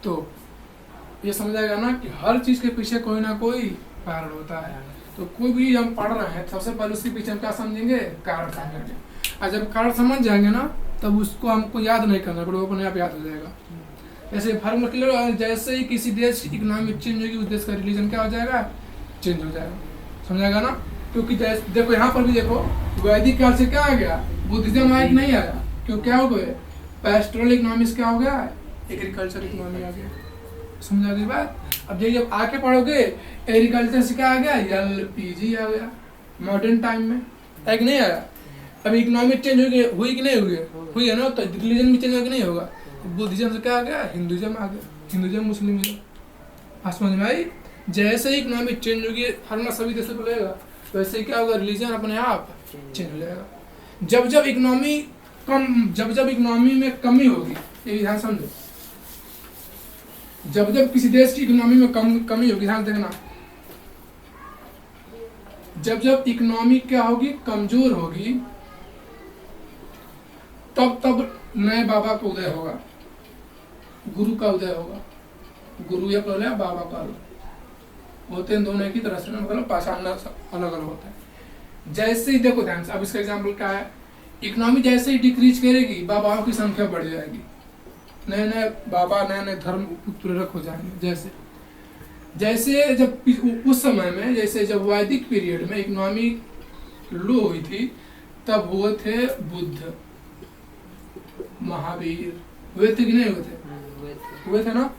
तो ये समझाएगा ना कि हर चीज़ के पीछे कोई ना कोई कारण होता है। तो कोई भी हम पढ़ रहे हैं सबसे पहले उसके पीछे हम क्या समझेंगे, कारण समझेंगे। और जब कारण समझ जाएंगे ना तब उसको हमको याद नहीं करना पड़ेगा, अपने आप याद हो जाएगा। जैसे फार्मूला क्लियर, जैसे ही किसी देश की इकोनॉमिक चेंज होगी उस देश का रिलीजन क्या हो जाएगा, चेंज हो जाएगा। समझाएगा ना। क्योंकि देखो यहाँ पर भी देखो वैदिक काल से क्या आ गया, बुद्धिज्म आया कि नहीं आया। क्यों क्या हो गए, पैस्टोरल इकोनॉमिक्स क्या हो गया, एग्रीकल्चर इकोनॉमी आ गया। समझा गई बात। अब ये जब आके पढ़ोगे एग्रीकल्चर से क्या आ गया, एलपीजी आ गया मॉडर्न टाइम में, है कि नहीं आया। अब इकोनॉमिक चेंज हुई कि नहीं हुई है ना, तो रिलीजन भी चेंज होगा कि नहीं होगा। बुद्धिज्म से क्या आ गया, हिंदुइज्म आ गया, हिंदुइज्म मुस्लिम। समझ में आई। जैसे ही इकोनॉमिक चेंज होगी हर सभी देशों को लगेगा, वैसे ही क्या होगा, रिलीजन अपने आप चेंज हो जाएगा। जब जब इकोनॉमी में कमी होगी, ये ध्यान समझो, जब जब किसी देश की इकोनॉमी में कमी होगी, ध्यान देखना, जब जब इकोनॉमी क्या होगी, कमजोर होगी, तब नए बाबा का उदय होगा, गुरु का उदय होगा। गुरु या पहले बाबा का होते हैं दोनों एक ही तरह से, मतलब पहचानना अलग अलग होता है। जैसे ही देखो ध्यान से, अब इसका एग्जाम्पल क्या है, इकोनॉमी जैसे ही डिक्रीज करेगी बाबाओं की संख्या बढ़ जाएगी, नए नए बाबा नए नए धर्म प्रेरक हो जाएंगे। जैसे जब उस समय में, जैसे जब वैदिक पीरियड में इकोनॉमी लो हुई थी, तब हुए थे बुद्ध, महावीर, हुए थे कि नहीं हुए थे, हुए थे ना।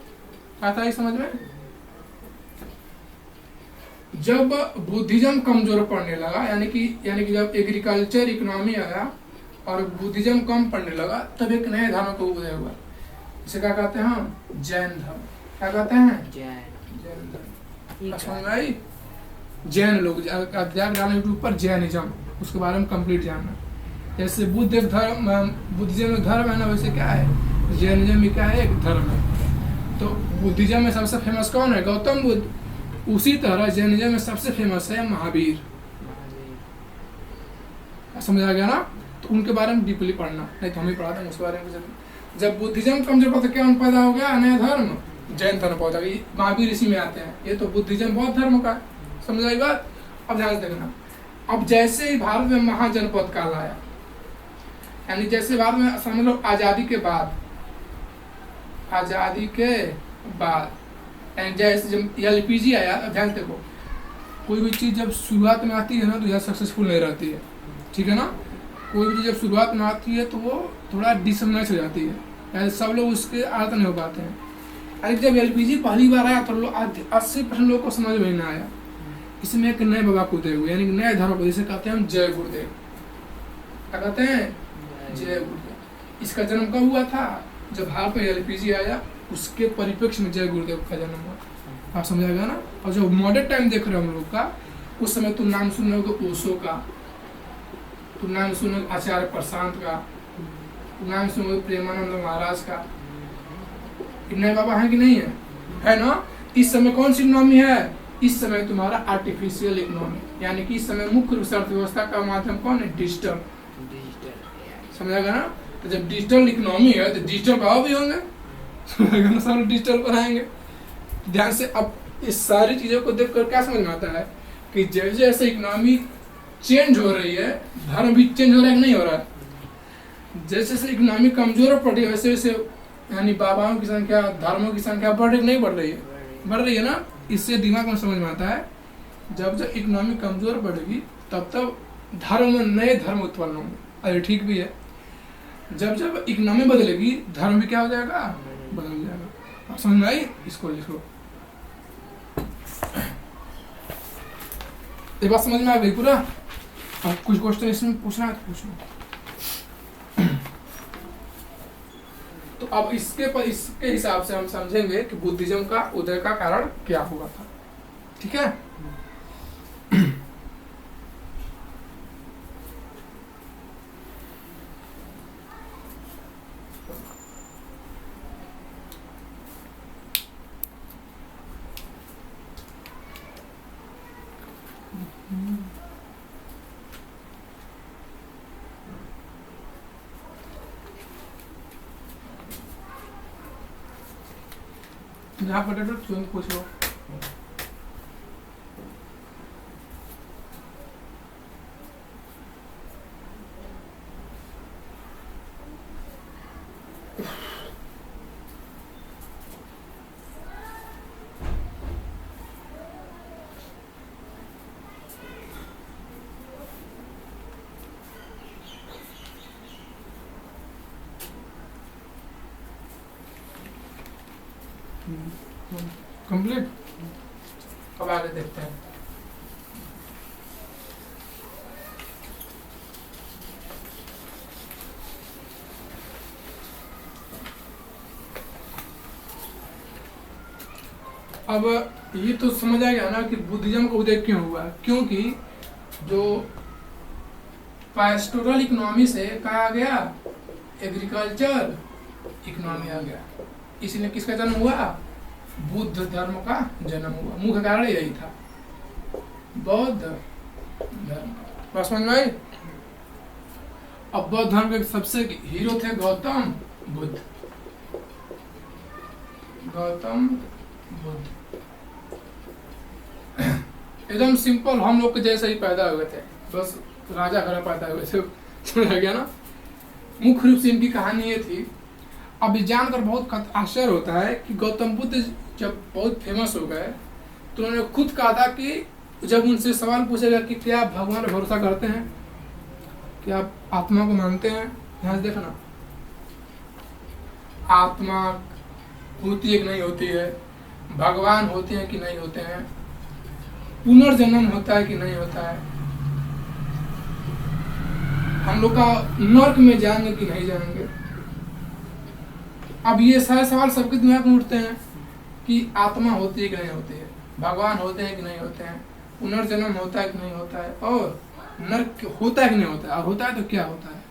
आता है समझ में। जब बुद्धिज्म कमजोर पड़ने लगा, यानी कि जब एग्रीकल्चर इकोनॉमी आया और बुद्धिज्म कम पड़ने लगा, तब एक नए धर्म का उदय हुआ। इसे क्या कहते हैं हम, जैन धर्म। क्या कहते हैं, जैन धर्म। समझ में आई। जैन लोग डालना यूट्यूब पर जैनिज्म, उसके बारे में कंप्लीट जानना। जैसे बुद्धिज्म एक धर्म है ना, वैसे क्या है, जैनिज्म भी क्या है, एक धर्म है। तो बुद्धिज्म में सबसे फेमस कौन है, गौतम बुद्ध। उसी तरह जैनिज्म में सबसे फेमस है महावीर। समझ आ गया ना। तो उनके बारे में डीपली पढ़ना, नहीं तो हम ही पढ़ाते हैं उसके बारे में। जब बुद्धिज्म कमजोर पड़ा तो क्या पैदा हो गया, नया धर्म, जैन धर्म पौधा। महावीर इसी में आते हैं। ये तो बुद्धिज्म बौद्ध धर्म का है। समझ आई बात। अब ध्यान से देखना, अब जैसे ही भारत में महाजनपद काल आया, यानी जैसे भारत में समझ लो आजादी के बाद जैसे जब एलपीजी आया, ध्यान देखो, कोई भी चीज़ जब शुरुआत में आती है ना तो यह सक्सेसफुल नहीं रहती है, ठीक है ना। कोई भी चीज़ जब शुरुआत में आती है तो वो थोड़ा डिसमैच हो जाती है, यानी सब लोग उसके आदत नहीं हो पाते हैं। अरे जब एलपीजी पहली बार आया तो 80% लोगों को समझ में नहीं आया। इसमें एक नए बाबा को उदय हुए, यानी नए धर्म को, जिसे कहते हैं हम जय गुरुदेव। क्या कहते हैं, जय गुरुदेव। इसका जन्म कब हुआ था, जब भारत में एलपीजी आया, उसके परिप्रेक्ष्य में जय गुरुदेव का जन्म हुआ। आप समझाएगा ना। और जो मॉडर्न टाइम देख रहे हो हम लोग का, उस समय तुम नाम सुने होगे ओशो का, तुम नाम सुनोगे आचार्य प्रशांत का, तुम नाम सुनोगे प्रेमानंद महाराज का। नए बाबा है कि नहीं है ना। इस समय कौन सी इकोनॉमी है, इस समय तुम्हारा आर्टिफिशियल इकोनॉमी, यानी कि इस समय मुख्य रूप से अर्थव्यवस्था का माध्यम कौन है, डिजिटल। समझाएगा ना। तो जब डिजिटल इकोनॉमी है तो डिजिटल भाव भी होंगे, सब डिजिटल पर आएंगे। ध्यान से अब इस सारी चीजों को देखकर क्या समझ में आता है कि जैसे जैसे इकोनॉमी चेंज हो रही है, धर्म भी चेंज हो रहा है कि नहीं हो रहा है। जैसे जैसे इकोनॉमी कमजोर पड़ रही है, वैसे वैसे यानी बाबाओं की संख्या, धर्मों की संख्या बढ़ रही नहीं बढ़ रही है, बढ़ रही है ना। इससे दिमाग में समझ में आता है, जब जब इकोनॉमी कमजोर पड़ेगी तब तब धर्म में नए धर्म उत्पन्न होंगे। अरे ठीक भी है, जब जब इकोनॉमी बदलेगी धर्म भी क्या हो जाएगा, बदल जाएगा। आप समझ में आई। इसको लिखो, ये बात समझ में आ गई पूरा। अब कुछ क्वेश्चन इसमें पूछना है तो पूछो। तो अब इसके हिसाब से हम समझेंगे कि बुद्धिज्म का उदय का कारण क्या हुआ था, ठीक है। जहाँ पोटैटो तुम पूछ लो। कंप्लीट। अब आगे देखते हैं। अब ये तो समझ आ गया ना कि बुद्धिज्म का उदय क्यों हुआ, क्योंकि जो पास्टोरल इकोनॉमी से कहा आ गया एग्रीकल्चर इकोनॉमी आ गया, इसलिए किसका जन्म हुआ, बुद्ध धर्म का जन्म हुआ। मुख्य कारण यही था, बौद्ध धर्म। बस समझ में आई। अब बौद्ध धर्म के सबसे हीरो थे गौतम बुद्ध। गौतम बुद्ध एकदम सिंपल, हम लोग के जैसे ही पैदा हुए थे, बस राजा घर पैदा हुए थे, समझ गया ना। मुख्य रूप से इनकी कहानी ये थी। अब जानकर बहुत आश्चर्य होता है कि गौतम बुद्ध जब बहुत फेमस हो गए तो उन्होंने खुद कहा था कि जब उनसे सवाल पूछा गया कि क्या आप भगवान पर भरोसा करते हैं, क्या आप आत्मा को मानते हैं, यहाँ से देखना, आत्मा होती है कि नहीं होती है, भगवान होते हैं कि नहीं होते हैं, पुनर्जन्म होता है कि नहीं होता है, हम लोग का नर्क में जाएंगे कि नहीं जाएंगे। अब ये सारे सवाल सबके दिमाग में उठते हैं कि आत्मा होती है कि नहीं होती है, भगवान होते हैं कि नहीं होते हैं, पुनर्जन्म होता है कि नहीं होता है, और नर्क होता है कि नहीं होता है, और होता है तो क्या होता है।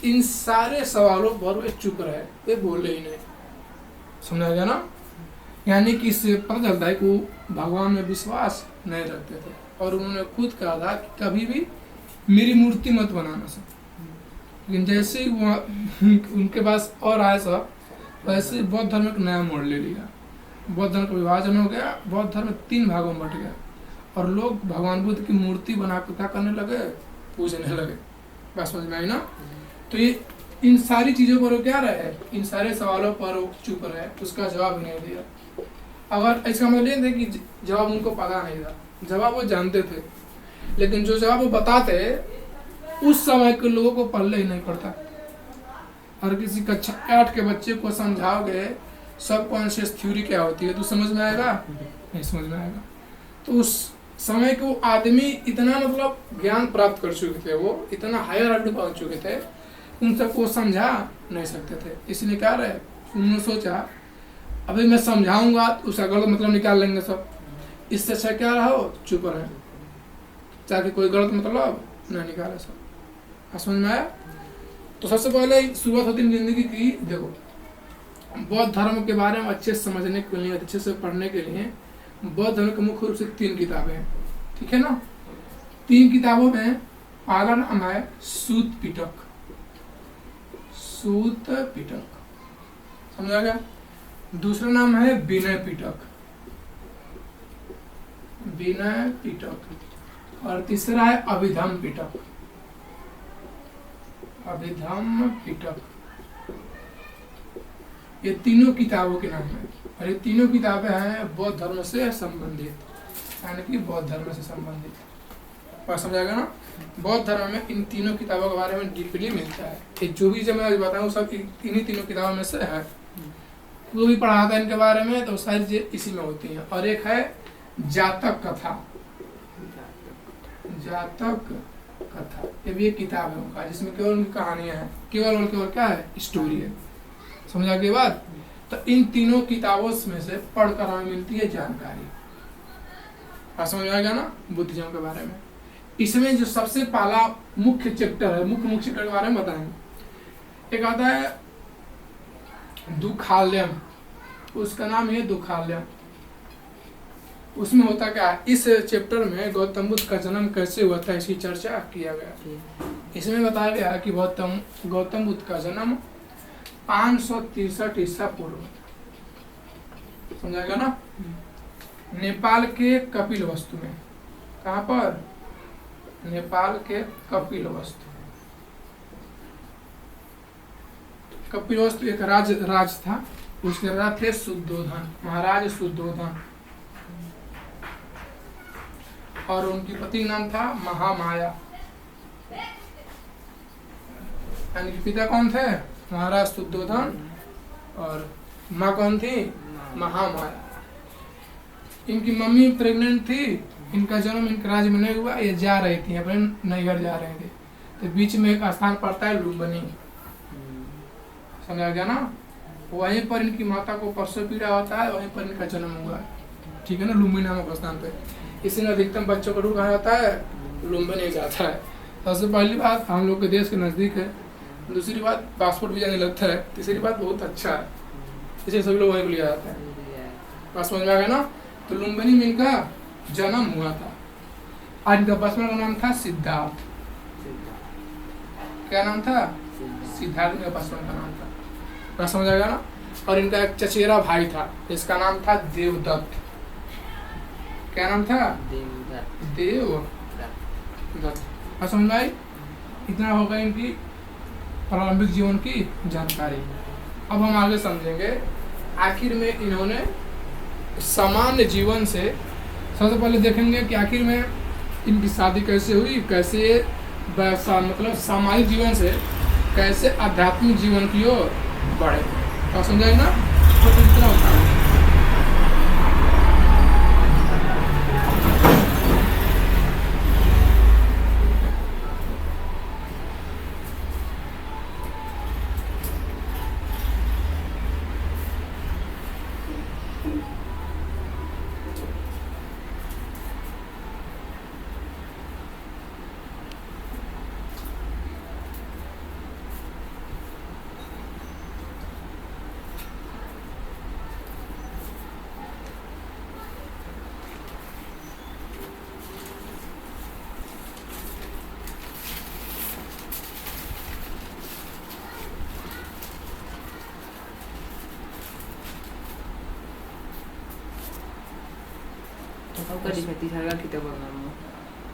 इन सारे सवालों पर वे चुप रहे, वे बोले ही नहीं। समझा गया ना। यानी कि इससे पता चलता है कि वो भगवान में विश्वास नहीं रखते थे, और उन्होंने खुद कहा था कि कभी भी मेरी मूर्ति मत बनाना सब। लेकिन जैसे ही वो उनके पास और आए सब, वैसे बौद्ध धर्म एक नया मोड़ ले लिया। बौद्ध धर्म का विभाजन हो गया, बौद्ध धर्म 3 भागों में बट गया, और लोग भगवान बुद्ध की मूर्ति बना कर क्या करने लगे, पूजने लगे। बस समझ में आई ना। तो ये इन सारी चीज़ों पर वो क्या रहे, इन सारे सवालों पर वो चुप रहे, उसका जवाब नहीं दिया। अगर इसका मतलब ये था कि जवाब उनको पता नहीं था, जवाब वो जानते थे, लेकिन जो जवाब वो बताते उस समय के लोगों को पल्ले ही नहीं पड़ता। और किसी कक्षा 8 के बच्चे को समझाओगे सबकॉन्शियस थ्योरी क्या होती है तो समझ में आएगा, नहीं समझ में आएगा। तो उस समय के वो आदमी इतना मतलब ज्ञान प्राप्त कर चुके थे, वो इतना हायर लेवल पहुंच चुके थे, उन सबको समझा नहीं सकते थे। इसलिए क्या रहे, उन्होंने सोचा अभी मैं समझाऊंगा तो उसका गलत मतलब निकाल लेंगे सब, इससे अच्छा क्या रहो चुप रहे, ताकि कोई गलत मतलब नहीं निकाले सब। समझ में आया। तो सबसे पहले शुरुआत होती है जिंदगी की। देखो, बौद्ध धर्म के बारे में अच्छे से समझने के लिए, अच्छे से पढ़ने के लिए बौद्ध धर्म के मुख्य रूप से 3 किताबें हैं, ठीक है ना। 3 किताबों में पहला नाम है सूत पिटक। सूत पिटक, समझा गया। दूसरा नाम है विनय पिटक, विनय पिटक। और तीसरा है अभिधम पिटक, अभिधम पिटक। ये तीनों किताबों के नाम है, और ये तीनों किताबें हैं बौद्ध धर्म से संबंधित, यानी कि बौद्ध धर्म से संबंधित। बात समझ आएगा ना। बौद्ध धर्म में इन तीनों किताबों के बारे में डीपली मिलता है। ये जो भी जब मैं बताऊँ सब इन्हीं तीनों किताबों में से है। वो भी पढ़ा था इनके बारे में, तो सारी चीजें इसी में होती हैं। और एक है जातक कथा, जातक कथा, ये भी एक किताब है उनका, जिसमें केवल उनकी कहानियां हैं, केवल और केवल क्या है, स्टोरी है। समझा के बाद तो इन तीनों किताबों में से पढ़कर हमें मिलती है जानकारी। समझ आ गया ना बुद्धिज्म के बारे में। इसमें जो सबसे पहला मुख्य चैप्टर है, मुख्य चैप्टर के बारे में बताएंगे। एक आता है दुखालयम, उसका नाम है दुखालयम। उसमें होता क्या है, इस चैप्टर में गौतम बुद्ध का जन्म कैसे हुआ था इसकी चर्चा किया गया। इसमें बताया गया कि गौतम बुद्ध का जन्म 563 ईसा पूर्व, समझाएगा ना। नेपाल के कपिलवस्तु में, कहाँ पर? नेपाल के कपिलवस्तु। कपिलवस्तु एक राज था, उसके राजा थे शुद्धोधन, महाराज शुद्धोधन, और उनकी पति नाम था महामाया। यानी कि पिता कौन थे? महाराज शुद्धोधन, और माँ कौन थी? महामाया। इनकी मम्मी प्रेग्नेंट थी, इनका जन्म इनके राज्य में नहीं हुआ, ये जा रही थी अपने नैहर जा रहे थे, तो बीच में एक स्थान पड़ता है लुम्बिनी, समझा गया ना। वहीं पर इनकी माता को प्रसव पीड़ा होता है, वहीं पर इनका जन्म हुआ, ठीक है ना, लुम्बिनी नामक स्थान पे। इसीलिए अधिकतम बच्चों का रूप कहा जाता है, लुम्बिनी जाता है। सबसे पहली बात, हम लोग के देश के नज़दीक है। दूसरी बात, पासपोर्ट भी जाने लगता है। तीसरी बात, बहुत अच्छा है, इसलिए सभी लोग वहीं को लिया जाता है। बात समझ में आ गया ना। तो लुम्बिनी में इनका जन्म हुआ था। आज इनका बचपन का नाम था सिद्धार्थ। क्या नाम था? सिद्धार्थ इनका बचपन का नाम था। बात समझ आ गया ना। और इनका एक चचेरा भाई था, इसका नाम था देवदत्त। क्या नाम था? देवदत्त। बात समझ में आई? इतना होगा इनकी प्रारंभिक जीवन की जानकारी। अब हम आगे समझेंगे आखिर में इन्होंने सामान्य जीवन से, सबसे पहले देखेंगे कि आखिर में इनकी शादी कैसे हुई, कैसे मतलब सामाजिक जीवन से कैसे आध्यात्मिक जीवन की ओर बढ़े। तो समझाए ना, तो इतना होता है।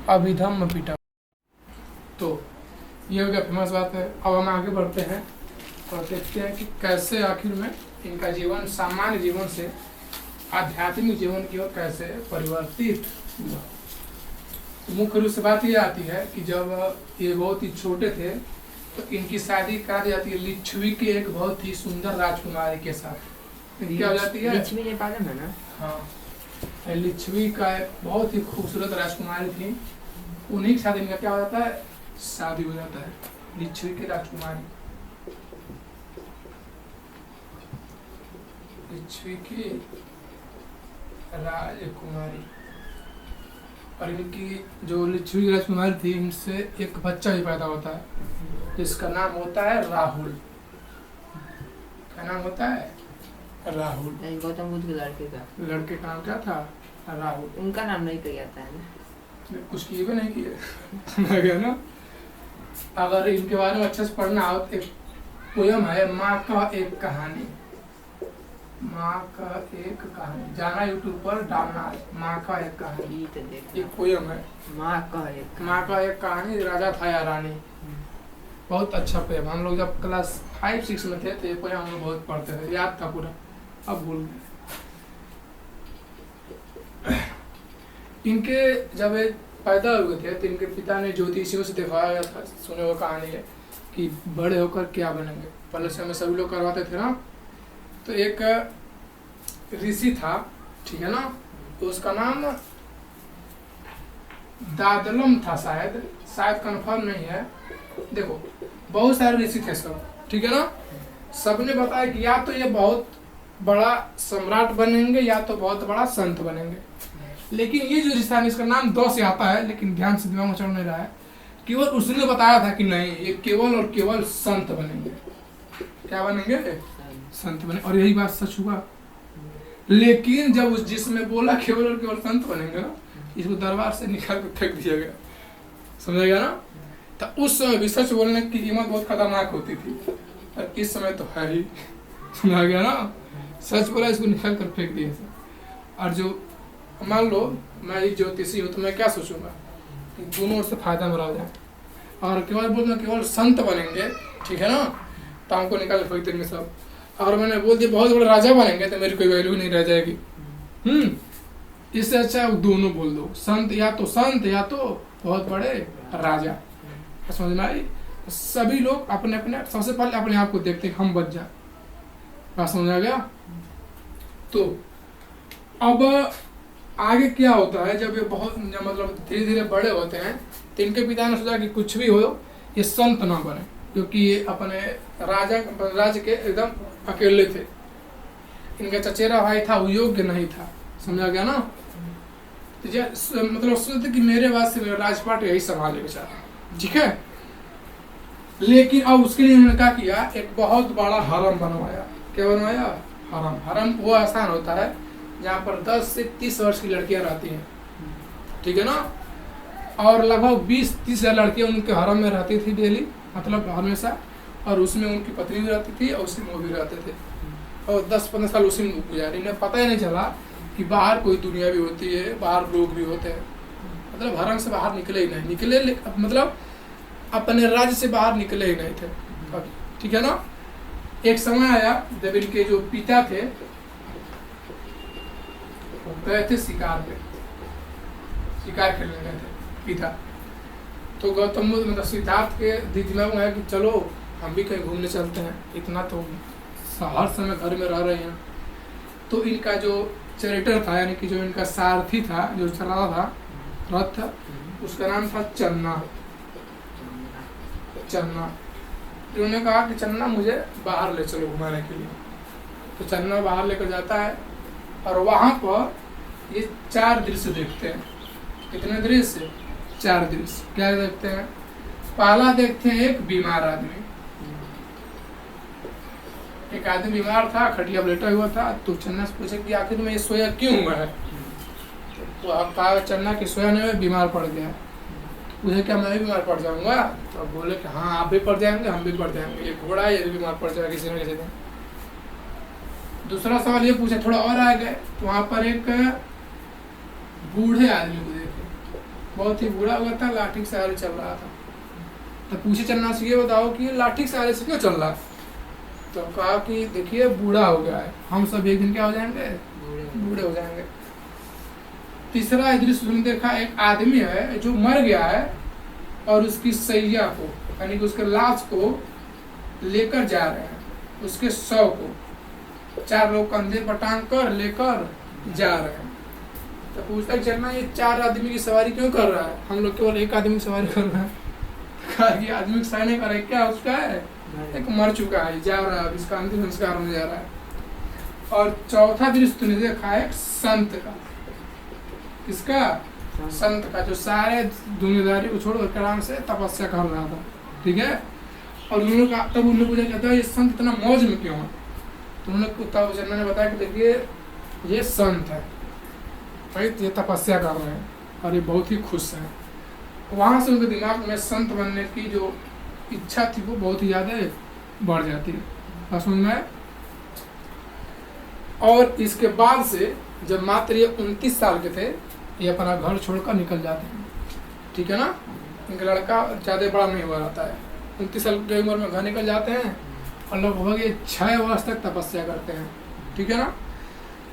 अभिधम्म पिटक। तो ये हो गया फेमस बात है। अब हम आगे बढ़ते हैं और देखते हैं कि कैसे आखिर में इनका जीवन सामान्य जीवन से आध्यात्मिक जीवन की ओर कैसे परिवर्तित हुआ। मुख्य रूप से बात ये आती है कि जब ये बहुत ही छोटे थे तो इनकी शादी करा दी जाती है लिच्छवी के एक बहुत ही सुंदर राजकुमारी के साथ। क्या हो जाती है? लिच्छवी नेपाल में ना। हाँ, लिच्छवी का बहुत ही खूबसूरत राजकुमारी थी, उन्हीं की शादी में क्या हो जाता है? शादी हो जाता है लिच्छवी की राजकुमारी, लिच्छवी की राजकुमारी। और इनकी जो लिच्छवी की राजकुमारी थी, इनसे एक बच्चा भी पैदा होता है जिसका नाम होता है राहुल। क्या नाम होता है? राहुल। गौतम बुद्ध के लड़के का नाम क्या था? राहुल। उनका नाम नहीं किया जाता है ना, कुछ किए भी नहीं किए। समझ गया ना। अगर इनके बारे में अच्छे से पढ़ना हो तो एक पोयम है, माँ का एक कहानी। माँ का एक कहानी, जाना यूट्यूब पर डालना है, माँ का एक कहानी। एक पोयम है, माँ का एक कहानी, राजा था या रानी। बहुत अच्छा पोयम। हम लोग जब क्लास 5-6 में थे तो ये पोयम हम लोग बहुत पढ़ते थे, याद था पूरा, अब भूल गए। इनके जब पैदा हुए थे तो इनके पिता ने ज्योतिषियों से दिखाया गया था, सुने वो कहानी है कि बड़े होकर क्या बनेंगे। पहले समय सभी लोग करवाते थे ना। तो एक ऋषि था, ठीक है ना, तो उसका नाम दादलम था, शायद कंफर्म नहीं है। देखो बहुत सारे ऋषि थे सब, ठीक है ना। सबने बताया कि या तो ये बहुत बड़ा सम्राट बनेंगे या तो बहुत बड़ा संत बनेंगे। लेकिन ये जो ऋषि, इसका नाम 2 से आता है लेकिन ध्यान से दिमाग में चढ़ नहीं रहा है। केवल उसने बताया था कि नहीं, ये केवल और केवल संत बनेंगे। क्या बनेंगे? संत बने। और यही बात सच हुआ। लेकिन जब उस जिसमें बोला केवल और केवल संत बनेंगे ना, इसको दरबार से निकाल कर फेंक दिया गया। समझेगा ना। तो उस समय भी सच बोलने की कीमत बहुत खतरनाक होती थी, और इस समय तो है ही। समझा गया ना। सच बोला, इसको निकाल कर फेंक दिए थे। और जो मान लो मैं एक ज्योतिषी हूँ तो मैं क्या सोचूंगा कि दोनों ओर से फायदा मेरा हो जाए, और केवल बोलना केवल संत बनेंगे, ठीक है ना, तो हमको निकाल फेंक देंगे सब। अगर मैंने बोल दिया बहुत बड़ा राजा बनेंगे तो मेरी कोई वैल्यू नहीं रह जाएगी। इससे अच्छा वो दोनों बोल दो, संत या तो बहुत बड़े राजा। समझ में आई? सभी लोग अपने अपने सबसे पहले अपने आप को देखते हैं हम बच जाए। बात समझ आ गया? तो अब आगे क्या होता है, जब ये बहुत मतलब धीरे धीरे बड़े होते हैं तो इनके पिता ने सोचा कि कुछ भी हो ये संत ना बने, क्योंकि ये अपने राज्य के एकदम अकेले थे। इनका चचेरा भाई था वो योग्य नहीं था। समझा गया ना? तो मतलब सोचते कि मेरे बाद से मेरा राजपाट यही संभालेगा बेचारा, ठीक है। लेकिन अब उसके लिए उन्होंने क्या किया, एक बहुत बड़ा हरम बनवाया। क्या बनवाया? हरम। हरम वो आसान होता है जहाँ पर 10 से 30 वर्ष की लड़कियां रहती हैं, ठीक है ना, और लगभग 20-30 हजार लड़कियां उनके हरम में रहती थी डेली, मतलब हमेशा, और उसमें उनकी पत्नी भी रहती थी और उसी में वो भी रहते थे, और 10-15 साल उसी में गुजारे। इन्हें पता ही नहीं चला कि बाहर कोई दुनिया भी होती है, बाहर लोग भी होते हैं। मतलब हरम से बाहर निकले ही नहीं, मतलब अपने राज्य से बाहर निकले ही नहीं थे कभी, ठीक है ना। एक समय आया जब इनके जो पिता थे गए थे शिकार पे, शिकार खेलने गए थे पिता। तो गौतम बुद्ध मतलब सिद्धार्थ के दिमाग में आया कि चलो हम भी कहीं घूमने चलते हैं, इतना तो हर समय घर में रह रहे हैं। तो इनका जो चैरेटर था, यानी कि जो इनका सारथी था, जो चला था रथ, उसका नाम था चन्ना। उन्होंने कहा कि चन्ना मुझे बाहर ले चलो घुमाने के लिए। तो चन्ना बाहर लेकर जाता है और वहाँ पर ये 4 दृश्य देखते हैं। कितने दृश्य? 4 दृश्य। क्या देखते हैं? पहला देखते हैं एक बीमार आदमी। एक आदमी बीमार था, खटिया पर लेटा हुआ था। तो चन्ना से पूछे कि आखिर में ये सोया क्यों हुआ है? तो अब कहा चन्ना कि सोया नहीं, बीमार पड़ गया। मुझे क्या मैं भी बीमार पड़ जाऊंगा? तो बोले कि हाँ आप भी पड़ जाएंगे, हम भी पड़ जाएंगे, ये घोड़ा है ये भी बीमार पड़ जाएगा किसी न किसी दिन। दूसरा सवाल ये पूछा, थोड़ा और आ गए तो वहाँ पर एक बूढ़े आदमी को देखे, बहुत ही बूढ़ा हुआ था, लाठी के सहारे चल रहा था। तो पूछे चन्ना से, ये बताओ कि लाठी के सहारे से क्यों चल रहा? तो कहा कि देखिए बूढ़ा हो गया है, हम सब एक दिन क्या हो जाएंगे? बूढ़े हो जाएंगे। तीसरा दृश्य तुमने देखा, एक आदमी है जो मर गया है और उसकी सैया को, यानी कि उसके लाश को लेकर जा रहे हैं, उसके शव को 4 लोग कंधे पर टांग कर लेकर जा रहे हैं। तो पूछता है चलना ये 4 आदमी की सवारी क्यों कर रहा है? हम लोग केवल एक आदमी की सवारी कर रहे हैं। कहा कि आदमी की सवारी नहीं कर रहा है, क्या उसका है? एक मर चुका है, जा रहा है, अब इसका अंतिम संस्कार होने जा रहा है। और चौथा दृश्य तुमने देखा है संत का। किसका? संत का, जो सारे दुनियादारी को छोड़ कर आराम से तपस्या कर रहा था, ठीक है। और उन्होंने कहा, तब उन्होंने पूछा कहता है ये संत इतना मौज में क्यों है? तो उन्होंने तब चन्ना ने बताया कि देखिए ये संत है भाई, ये तपस्या कर रहे हैं और ये बहुत ही खुश हैं। वहाँ से उनके दिमाग में संत बनने की जो इच्छा थी वो बहुत ही ज़्यादा बढ़ जाती है, समझ में। और इसके बाद से जब मात्र ये 29 साल के थे, ये अपना घर छोड़कर निकल जाते हैं, ठीक है ना। इनका लड़का ज़्यादा बड़ा नहीं हुआ रहता है, 29 साल की उम्र में घर निकल जाते हैं और लगभग ये 6 वर्ष तक तपस्या करते हैं, ठीक है ना।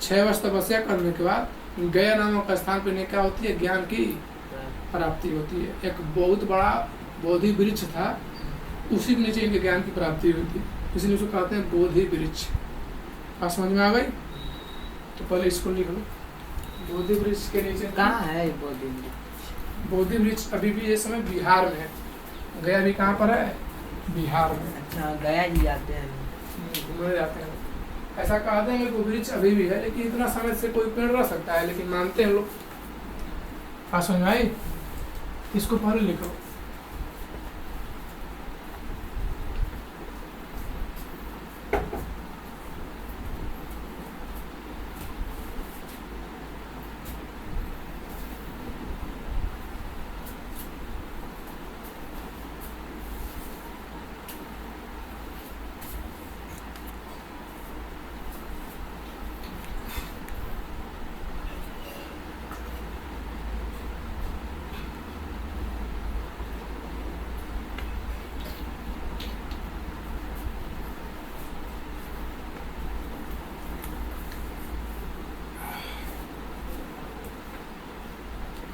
6 वर्ष तपस्या करने के बाद गया नामक स्थान पर क्या होती है? ज्ञान की प्राप्ति होती है। एक बहुत बड़ा बोधि वृक्ष था, उसी के नीचे इनके ज्ञान की प्राप्ति हुई थी, इसलिए उसको कहते हैं बोधि वृक्ष। बात समझ में आ गई? तो पहले इसको लिख लो, बोधि वृक्ष के नीचे कहाँ है बोधि वृक्ष? बोधि वृक्ष अभी भी ये समय बिहार में है। गया भी कहाँ पर है? बिहार में। अच्छा, गया जी जाते हैं, घूमने जाते हैं। ऐसा कहते हैं कि वो वृक्ष अभी भी है, लेकिन इतना समय से कोई पेड़ रह सकता है, लेकिन मानते हैं लोग। बात समझ में आई? इसको पहले लिखो।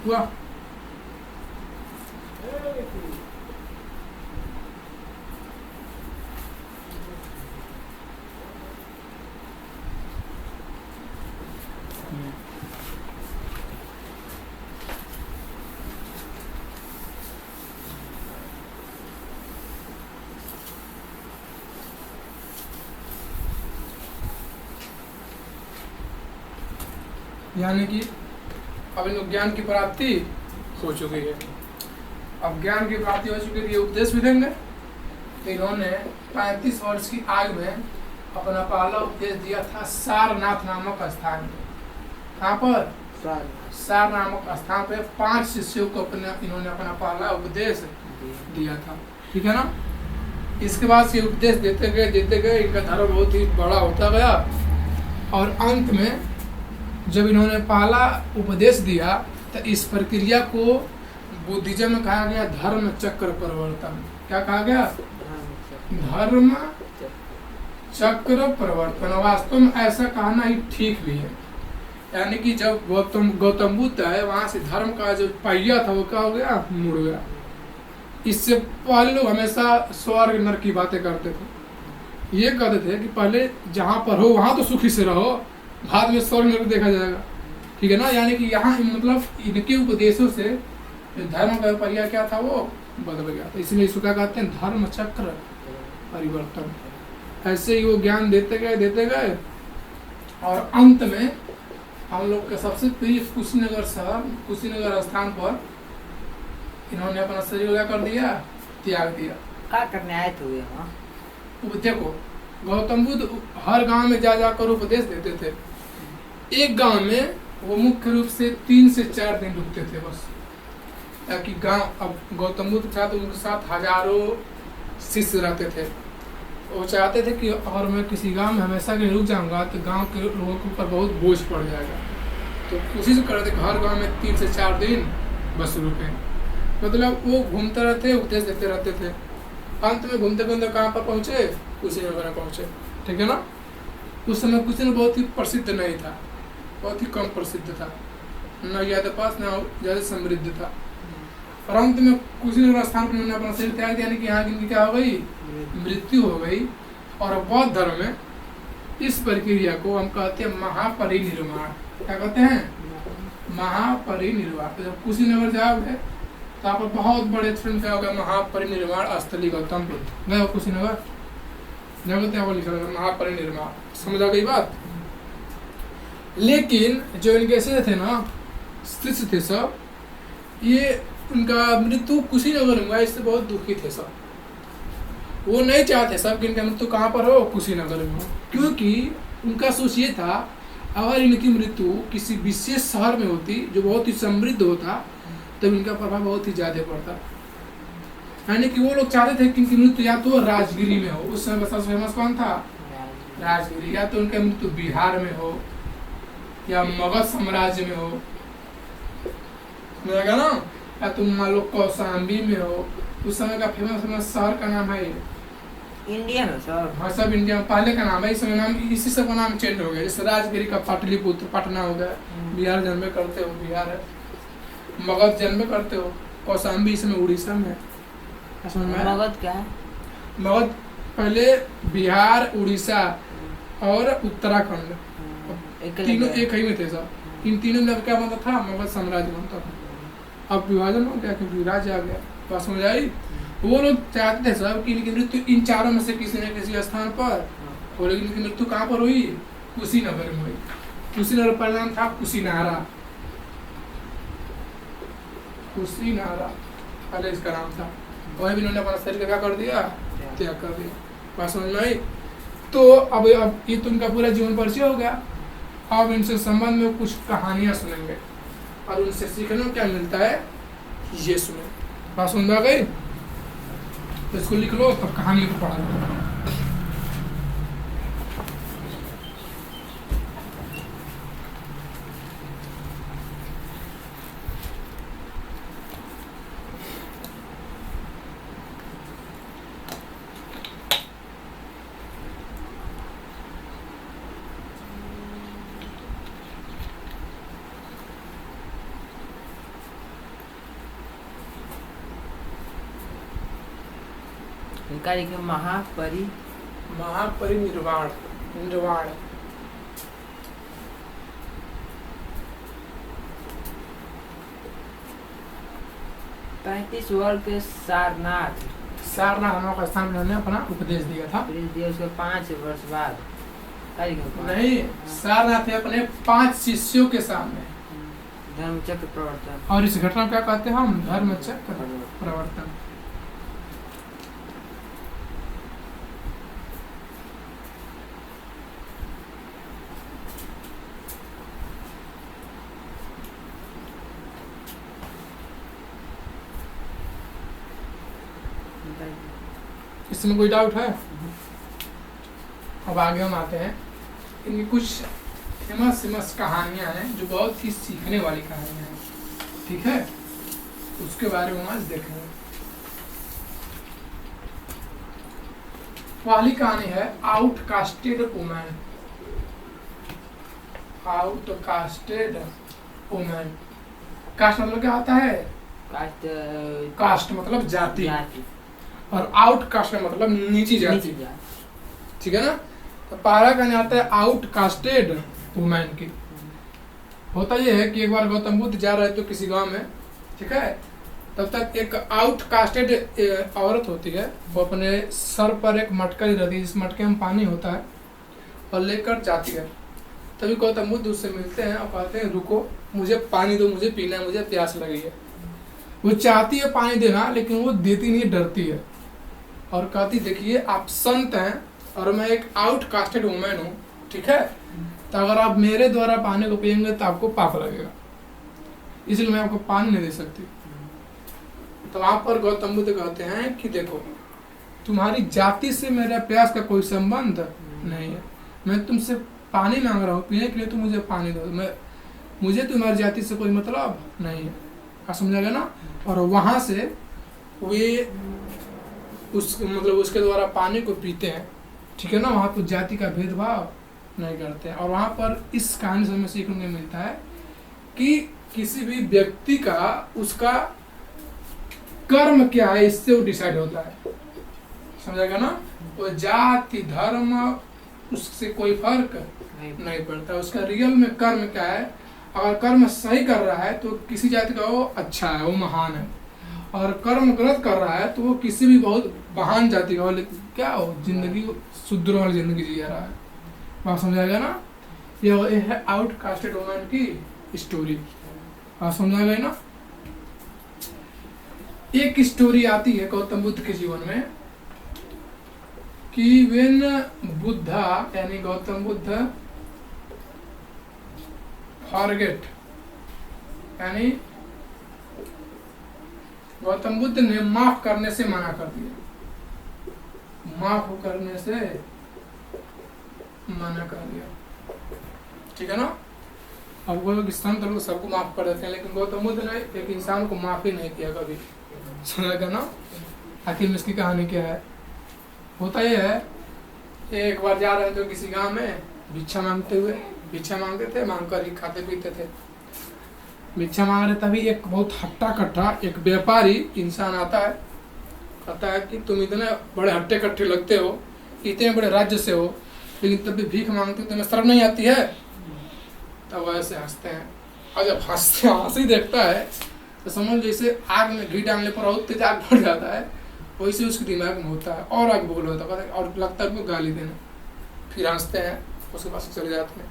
हुआ। यानी कि अब इन लोग ज्ञान की प्राप्ति हो चुकी है। अब ज्ञान की प्राप्ति हो चुकी है, ये उपदेश भी देंगे। तो इन्होंने 35 वर्ष की आयु में अपना पहला उपदेश दिया था सारनाथ नामक स्थान पे। कहाँ पर? सार नामक स्थान पे 5 शिष्यों को इन्होंने अपना पहला उपदेश दिया था। ठीक है ना। इसके बाद ये उपदेश देते गए, इनका धर्म बहुत ही बड़ा होता गया और अंत में जब इन्होंने पहला उपदेश दिया तो इस प्रक्रिया को बुद्धिज्म में कहा गया धर्म चक्र परिवर्तन। क्या कहा गया? धर्म चक्र परिवर्तन। वास्तव में ऐसा कहना ही ठीक भी है। यानी कि जब गौतम बुद्ध आए वहां से धर्म का जो पहिया था वो क्या हो गया? मुड़ गया। इससे पहले लोग हमेशा स्वर्ग नरक की बातें करते थे। ये कहते थे कि पहले जहाँ पर हो वहां तो सुखी से रहो, बाद में स्वर्ग नरक देखा जाएगा। ठीक है ना। यानी कि यहाँ मतलब इनके उपदेशों से धर्म का पहिया क्या था वो बदल गया था। इसलिए इसको क्या कहते हैं? धर्म चक्र परिवर्तन। ऐसे ही वो ज्ञान देते गए और अंत में हम लोग के सबसे प्रिय कुशीनगर शहर, कुशीनगर स्थान पर इन्होंने अपना शरीर क्या कर दिया? त्याग दिया। क्या करने आए थे वहाँ? देखो, गौतम बुद्ध हर गांव में जा कर उपदेश देते थे। एक गांव में वो मुख्य रूप से 3 से 4 दिन रुकते थे बस, ताकि गांव, अब गौतम बुद्ध था तो उनके साथ हजारों शिष्य रहते थे। वो चाहते थे कि अगर मैं किसी गांव में हमेशा के लिए रुक जाऊंगा तो गांव के लोगों के ऊपर बहुत बोझ पड़ जाएगा। तो कोशिश कर रहे थे कि हर गांव में 3 से 4 दिन बस रुके। मतलब वो घूमते रहते, उपदेश देते रहते थे। अंत में घूमते घूमते कहाँ पर पहुँचे? कुशीनगर पहुँचे। ठीक है ना। उस समय कुशीनगर बहुत ही प्रसिद्ध नहीं था, बहुत ही कम प्रसिद्ध था, न ज़्यादा पास न ज़्यादा समृद्ध था। और अंत में कुशीनगर स्थान पर उन्होंने अपना शरीर त्याग दिया। कि यहाँ की क्या हो गई? मृत्यु हो गई। और बौद्ध धर्म में इस प्रक्रिया को हम कहते हैं महापरिनिर्वाण। क्या कहते हैं? महापरिनिर्वाण। तो जब कुशीनगर जाओगे तो आप बहुत बड़े फिल्म क्या होगा? महापरिनिर्वाण स्थली गौतम बुद्ध। गए हो कुशीनगर? जगत यहाँ लिखा होगा महापरिनिर्वाण। समझा गई बात? लेकिन जो इनके ऐसे थे ना, शिष्य थे सब, ये उनका मृत्यु कुशीनगर हुआ, इससे बहुत दुखी थे सब। वो नहीं चाहते सब कि इनका मृत्यु कहाँ पर हो? कुशीनगर में हो। क्योंकि उनका सोच ये था अगर इनकी मृत्यु किसी विशेष शहर में होती जो बहुत ही समृद्ध होता तब इनका प्रभाव बहुत ही ज्यादा पड़ता। यानी कि वो लोग चाहते थे कि इनकी मृत्यु या तो राजगिरी में हो। उस समय सबसे फेमस कौन था? राजगिरी। या तो उनका मृत्यु बिहार में हो या मगध साम्राज्य में हो, मिलेगा ना, या तो मान लो कौशाम्बी में हो। उस समय का फेमस शहर का नाम है इंडिया में सर। हाँ, सब इंडिया में पहले का नाम है। इस समय नाम, इसी सब का नाम चेंज हो गया। जैसे राजगिरी का पाटलिपुत्र, पटना हो गया। बिहार जन्म करते हो, बिहार है। मगध जन्म करते हो, कौशाम्बी इसमें उड़ीसा में है। मगध क्या है? मगध पहले बिहार, उड़ीसा और उत्तराखंड, तीनों एक ही में थे सब। इन तीनों में क्या बनता था? मगध साम्राज्य बनता था। अब विभाजन हो गया क्योंकि राज्य आ गया। बात समझ आई? वो लोग चाहते थे सब कि इनकी मृत्यु इन चारों में से किसी न किसी स्थान पर हो, लेकिन इनकी मृत्यु कहाँ पर हुई? कुशीनगर में हुई। कुशीनगर परिणाम था कुशीनारा। कुशीनारा पहले इसका नाम था। वही भी इन्होंने अपना शरीर का क्या कर दिया? त्याग कर दिया। बात समझ में आई? तो अब ये तो उनका पूरा जीवन परिचय हो गया। अब इनसे संबंध में कुछ कहानियां सुनेंगे और उनसे सीखने को क्या मिलता है ये सुने। बात समझ में आ गई? तो इसको लिख लो, तब कहानी को पढ़ा लो। कार्य के महापरिनिर्वाण। निर्वाण 35 वर्ष के सारनाथ नामक स्थान में उन्होंने अपना उपदेश दिया था। उसके 5 वर्ष बाद नहीं, सारनाथ अपने 5 शिष्यों के सामने धर्मचक्र प्रवर्तन। और इस घटना को क्या कहते हैं हम? धर्मचक्र प्रवर्तन। इसमें कोई डाउट है? अब आगे हम आते हैं, इनकी कुछ फेमस कहानियां हैं जो बहुत ही सीखने वाली कहानियां हैं, ठीक है? उसके बारे में आज देखेंगे। पहली कहानी है आउटकास्टेड वुमेन। आउटकास्टेड वुमेन। कास्ट मतलब क्या होता है? कास्ट मतलब जाति, और आउटकास्ट का मतलब नीची जाति, ठीक है ना? तो पहला कहने आता है आउटकास्टेड वुमेन की। होता यह है कि एक बार गौतम बुद्ध जा रहे थे किसी गांव में, ठीक है? तब तक एक आउटकास्टेड औरत होती है, वो अपने सर पर एक मटका रहती है, जिस मटके में पानी होता है, और लेकर जाती है। तभी गौतम बुद्ध उससे मिलते हैं और कहते हैं रुको, मुझे पानी दो, मुझे पीना है, मुझे प्यास लगी है। वो चाहती है पानी देना, लेकिन वो देती नहीं, डरती है और कहती देखिए आप संत हैं और मैं एक आउटकास्टेड वुमेन हूँ, ठीक है? तो अगर आप मेरे द्वारा पानी को पियेंगे तो आपको पाप लगेगा, इसलिए मैं आपको पानी नहीं दे सकती। तो वहां पर गौतम बुद्ध कहते हैं कि देखो, तुम्हारी जाति से मेरे प्यास का कोई संबंध नहीं है, मैं तुमसे पानी मांग रहा हूँ पीने के लिए, तो मुझे पानी दो, मुझे तुम्हारी जाति से कोई मतलब नहीं है। आप समझा गया ना? और वहां से वे उसके द्वारा पानी को पीते हैं, ठीक है ना? वहाँ पर जाति का भेदभाव नहीं करते हैं। और वहाँ पर इस कहानी से हमें सीखने को मिलता है कि किसी भी व्यक्ति का उसका कर्म क्या है, इससे वो डिसाइड होता है। समझेगा ना? वो जाति धर्म उससे कोई फर्क नहीं पड़ता, उसका रियल में कर्म क्या है। अगर कर्म सही कर रहा है तो किसी जाति का वो अच्छा है, वो महान है, और कर्म गलत कर रहा है तो वो किसी भी बहुत महान जाति का क्या हो, जिंदगी शुद्र वाली जिंदगी जी रहा है। बात समझाएगा ना? ये है आउटकास्टेड वुमेन की स्टोरी। बात समझा गई ना? एक स्टोरी आती है गौतम बुद्ध के जीवन में कि वेन बुद्धा यानी गौतम बुद्ध फॉरगेट, यानी गौतम बुद्ध ने माफ करने से मना कर दिया, माफ करने से मना कर दिया, ठीक है ना? अब वो लोग संत लोग सबको माफ कर देते हैं, लेकिन गौतम बुद्ध ने एक इंसान को माफ ही नहीं किया कभी। सुना ना? आखिर में इसकी कहानी क्या है? होता यह है, एक बार जा रहे थे तो किसी गांव में भिक्षा मांगते हुए, भिक्षा मांगते थे, मांग कर ही खाते पीते थे। भिक्षा मांग रहे तभी एक बहुत हट्टा कट्टा एक व्यापारी इंसान आता है, कहता है कि तुम इतने बड़े हट्टे कट्टे लगते हो, इतने बड़े राज्य से हो, लेकिन तब भी भीख मांगते हो, तुम्हें शर्म नहीं आती है? तब वैसे हंसते हैं, और जब हंसी देखता है तो समझ जैसे आग में घी डालने पर बहुत तेज आग बढ़ जाता है, वैसे उसके दिमाग में होता है और आग बोल होता है, और लगता है उनको गाली देना। फिर हंसते हैं, उसके पास चले जाते हैं।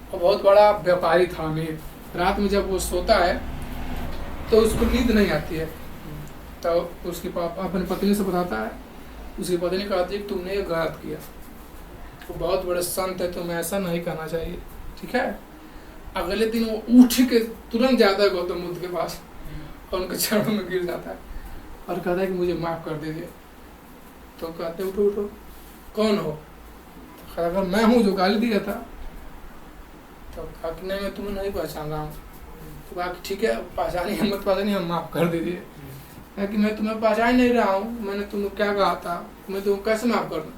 और बहुत बड़ा व्यापारी था अमीर, रात में जब वो सोता है तो उसको नींद नहीं आती है, तो उसकी पापा अपनी पत्नी से बताता है। उसकी पत्नी कहती है कि तुमने ये गलत किया, वो बहुत बड़े संत है, तुम्हें ऐसा नहीं करना चाहिए, ठीक है? अगले दिन वो उठ के तुरंत जाता है गौतम बुद्ध के पास और उनके चरणों में गिर जाता है और कहता है कि मुझे माफ कर दीजिए। तो कहते उठो उठो, कौन हो? तो अगर मैं हूँ जो गाली दिया था। तो कहा कि नहीं, मैं तुम्हें नहीं पहचान रहा हूँ। तो कहा कि ठीक है, पहचानी हिम्मत पहचानी, हम माफ कर दीजिए। कहा कि मैं तुम्हें पहचान नहीं रहा हूँ, मैंने तुम्हें क्या कहा था, मैं तुम्हें कैसे माफ कर दूँ?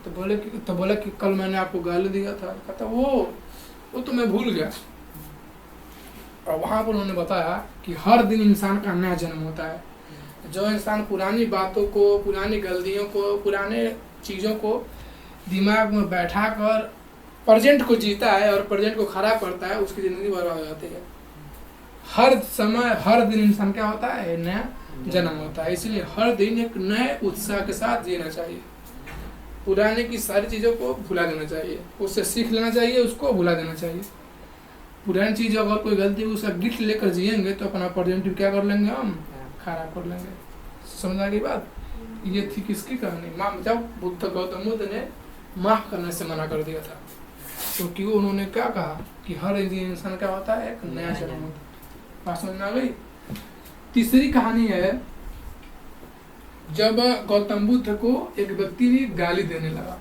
तो बोले कि कल मैंने आपको गाली दिया था। कहता वो तो मैं भूल गया। और वहाँ पर उन्होंने बताया कि हर दिन इंसान का नया जन्म होता है, जो इंसान पुरानी बातों को, पुरानी गलतियों को, पुराने चीज़ों को दिमाग में बैठा कर प्रेजेंट को जीता है और प्रेजेंट को खराब करता है, उसकी ज़िंदगी बर्बाद हो जाती है। हर समय हर दिन इंसान क्या होता है, नया जन्म होता है। इसलिए हर दिन एक नए उत्साह के साथ जीना चाहिए। पुराने की सारी चीज़ों को भुला देना चाहिए, उससे सीख लेना चाहिए, उसको भुला देना चाहिए। पुरानी चीज़ अगर कोई गलती उसका गिफ्ट लेकर जिएंगे तो अपना प्रेजेंट क्या कर लेंगे, हम खराब कर लेंगे। समझ आ गई बात। ये थी किसकी कहानी, जब बुद्ध गौतम बुद्ध ने माफ करने से मना कर दिया था, क्योंकि तो उन्होंने क्या कहा कि हर इंसान क्या होता है, एक नया जन्म होता है। बात समझ में आ गई। तीसरी कहानी है, जब गौतम बुद्ध को एक व्यक्ति गाली देने लगा,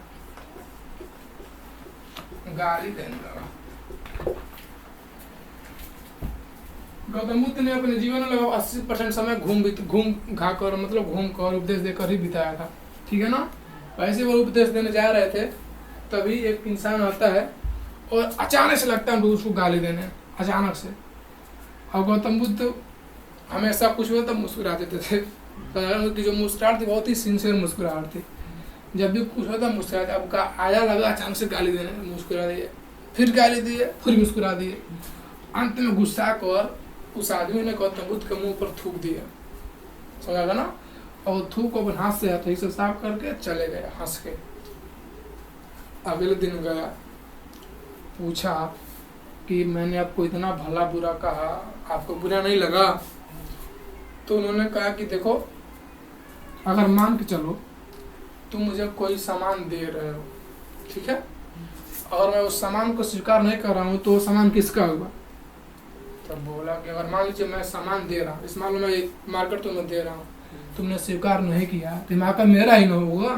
गौतम बुद्ध ने अपने जीवन में लगभग 80% समय घूम घा कर, मतलब घूम कर उपदेश देकर ही बिताया था, ठीक है ना। वैसे वो उपदेश देने जा रहे थे, तभी एक इंसान आता है और अचानक से लगता है उसको गाली देने, अचानक से। और गौतम बुद्ध हमेशा कुछ हुआ तब मुस्कुरा देते थे, कि जो मुस्कुराहट थी बहुत ही सिंसियर मुस्कुराहट थी। जब भी कुछ होता मुस्कुरा दिया। अब आया लगा अचानक से गाली देने, मुस्कुरा दिए, फिर गाली दिए, फिर मुस्कुरा दिए। अंत में गुस्सा कर उस आदमी ने गौतम बुद्ध के मुंह पर थूक दिया, समझा गया ना। और थूक को हाथ से हथेली से साफ करके चले गए हंस के। अगले दिन गया, पूछा कि मैंने आपको इतना भला बुरा कहा, आपको बुरा नहीं लगा? तो उन्होंने कहा कि देखो, अगर मान के चलो तुम मुझे कोई सामान दे रहे हो, ठीक है, और मैं उस सामान को स्वीकार नहीं कर रहा हूँ तो वो सामान किसका हुआ? तब बोला कि अगर मान लीजिए मैं सामान दे रहा हूँ, इस मान लो मैं मार्केट तुम्हें दे रहा हूँ, तुमने स्वीकार नहीं किया, दिमाग मेरा ही ना होगा।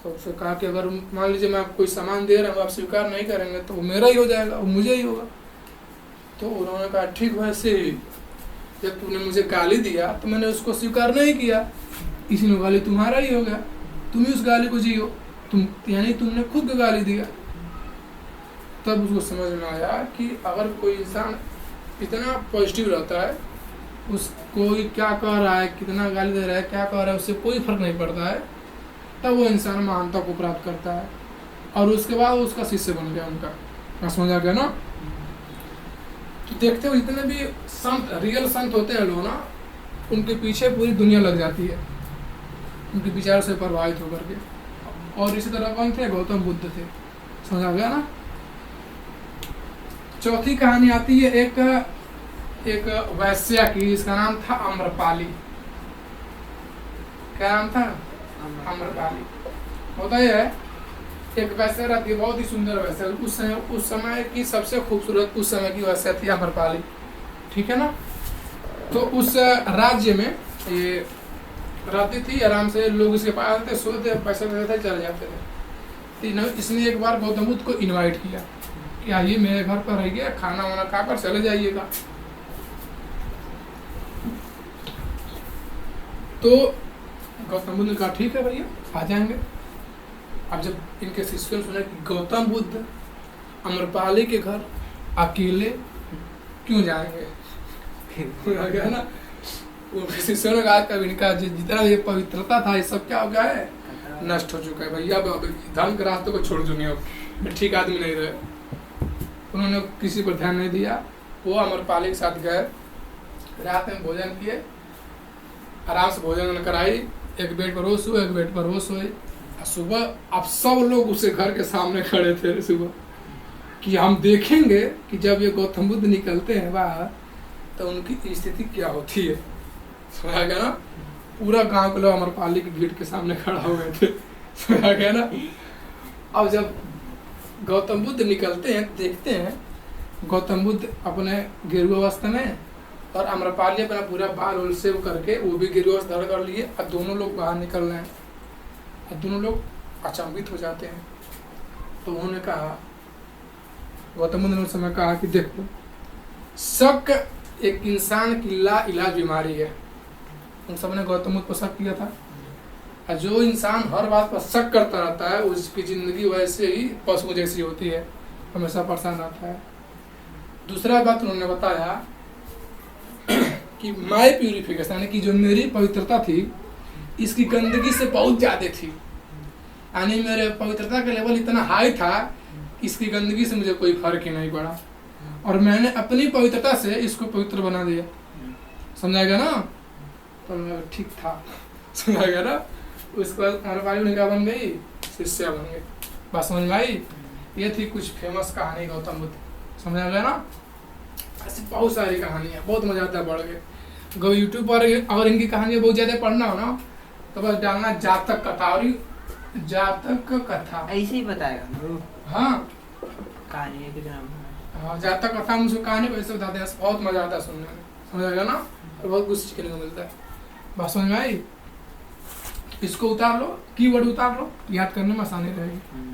तो उसने कहा कि अगर मान लीजिए मैं कोई सामान दे रहा हूँ, आप स्वीकार नहीं करेंगे तो वो मेरा ही हो जाएगा, वो मुझे ही होगा। तो उन्होंने कहा ठीक वैसे ही जब तुमने मुझे गाली दिया तो मैंने उसको स्वीकार नहीं किया, इसलिए गाली तुम्हारा ही हो गया, तुम ही उस गाली को जियो, यानी तुमने खुद को गाली दिया। तब उसको समझ में आया कि अगर कोई इंसान इतना पॉजिटिव रहता है, उस कोई क्या कह रहा है, कितना गाली दे रहा है, क्या कह रहा है, उससे कोई फर्क नहीं पड़ता है, तब वो इंसान महानता को प्राप्त करता है। और उसके बाद उसका शिष्य बन गया उनका। समझ आ गया ना। तो देखते हो जितने भी संत, रियल संत होते हैं लोग ना, उनके पीछे पूरी दुनिया लग जाती है उनके विचार से प्रभावित होकर के। और इसी तरह कौन थे? गौतम बुद्ध थे। समझ आ गया ना। चौथी कहानी आती है एक वैश्या की, इसका नाम था अम्रपाली। क्या नाम था? अम्रपाली। होता यह है, एक वैश्या रहती है, बहुत ही सुंदर वैश्या। उस समय की सबसे खूबसूरत उस समय की वैश्या थी अम्रपाली, ठीक है ना। तो उस राज्य में ये रहती थी, आराम से लोग इसके पास आते, सोते, पैसे देते थे, चले जाते थे। इसने एक बार गौतम बुद्ध को इनवाइट किया कि आइए मेरे घर पर रहिए, खाना वाना खाकर चले जाइएगा। तो गौतम बुद्ध ने कहा ठीक है भैया, आ जाएंगे। अब जब इनके शिष्यों ने सुना कि गौतम बुद्ध अम्रपाली के घर अकेले क्यों जाएंगे, आ गया ना। उनके शिष्यों ने कहा कभी इनका जितना ये पवित्रता था, ये सब क्या हो गया है, नष्ट हो चुका है भैया। धर्म के रास्ते को छोड़ चुके हो, ठीक आदमी नहीं रहे। उन्होंने किसी पर ध्यान नहीं दिया। वो अम्रपाली के साथ गए, रात में भोजन किए, आराम से भोजन कराई, एक बेड पर वो सोए, एक बेड पर वो सोए। सुबह अब सब लोग उसे घर के सामने खड़े थे सुबह, कि हम देखेंगे कि जब ये गौतम बुद्ध निकलते हैं बाहर तो उनकी स्थिति क्या होती है। समझा गया ना। पूरा गांव के लोग अम्रपाली के गेट के सामने खड़ा हो गए थे। समझा गया ना। अब जब गौतम बुद्ध निकलते हैं, देखते हैं गौतम बुद्ध अपने गेरुआ वस्त्र में और अम्रपाली अपना पूरा बाल उल सेव करके वो भी गेरुआ वस्त्र धारण कर लिए, और दोनों लोग बाहर निकल रहे हैं। और दोनों लोग अचंभित हो जाते हैं। तो उन्होंने कहा, गौतम बुद्ध ने उस समय कहा कि देखो, शक एक इंसान की ला इलाज बीमारी है। उन सब ने गौतम बुद्ध पर शक किया था। और जो इंसान हर बात पर शक करता रहता है, उसकी जिंदगी वैसे ही पशु जैसी होती है, हमेशा परेशान रहता है। दूसरा बात उन्होंने बताया कि माय प्यूरिफिकेशन यानी कि जो मेरी पवित्रता थी इसकी गंदगी से बहुत ज़्यादा थी, यानी मेरे पवित्रता का लेवल इतना हाई था इसकी गंदगी से मुझे कोई फर्क ही नहीं पड़ा, और मैंने अपनी पवित्रता से इसको पवित्र बना दिया। समझा गया ना? तो ठीक था, समझा गया ना? उसके बाद हमारे भाई क्या बन गई, शिष्या बन गई। बात समझ में आई? ये थी कुछ फेमस कहानी गौतम बुद्ध। समझा गया ना? ऐसी बहुत सारी कहानियाँ, बहुत मजा आता है पढ़ के। गो यूट्यूब पर अगर इनकी कहानियाँ बहुत ज़्यादा पढ़ना हो ना तो बस डालना जातक कथा, और जातक कथा ऐसे ही बताएगा ब्रो, हाँ कहानी है कितना है। हाँ, जातक कथा हम उसको कहानी वैसे बताते हैं, बहुत मजा आता है सुनने में। समझ गया ना? और बहुत कुछ सीखने को मिलता है। बात समझ में आई? इसको उतार लो, कीवर्ड उतार लो, याद करने में आसानी रहेगी।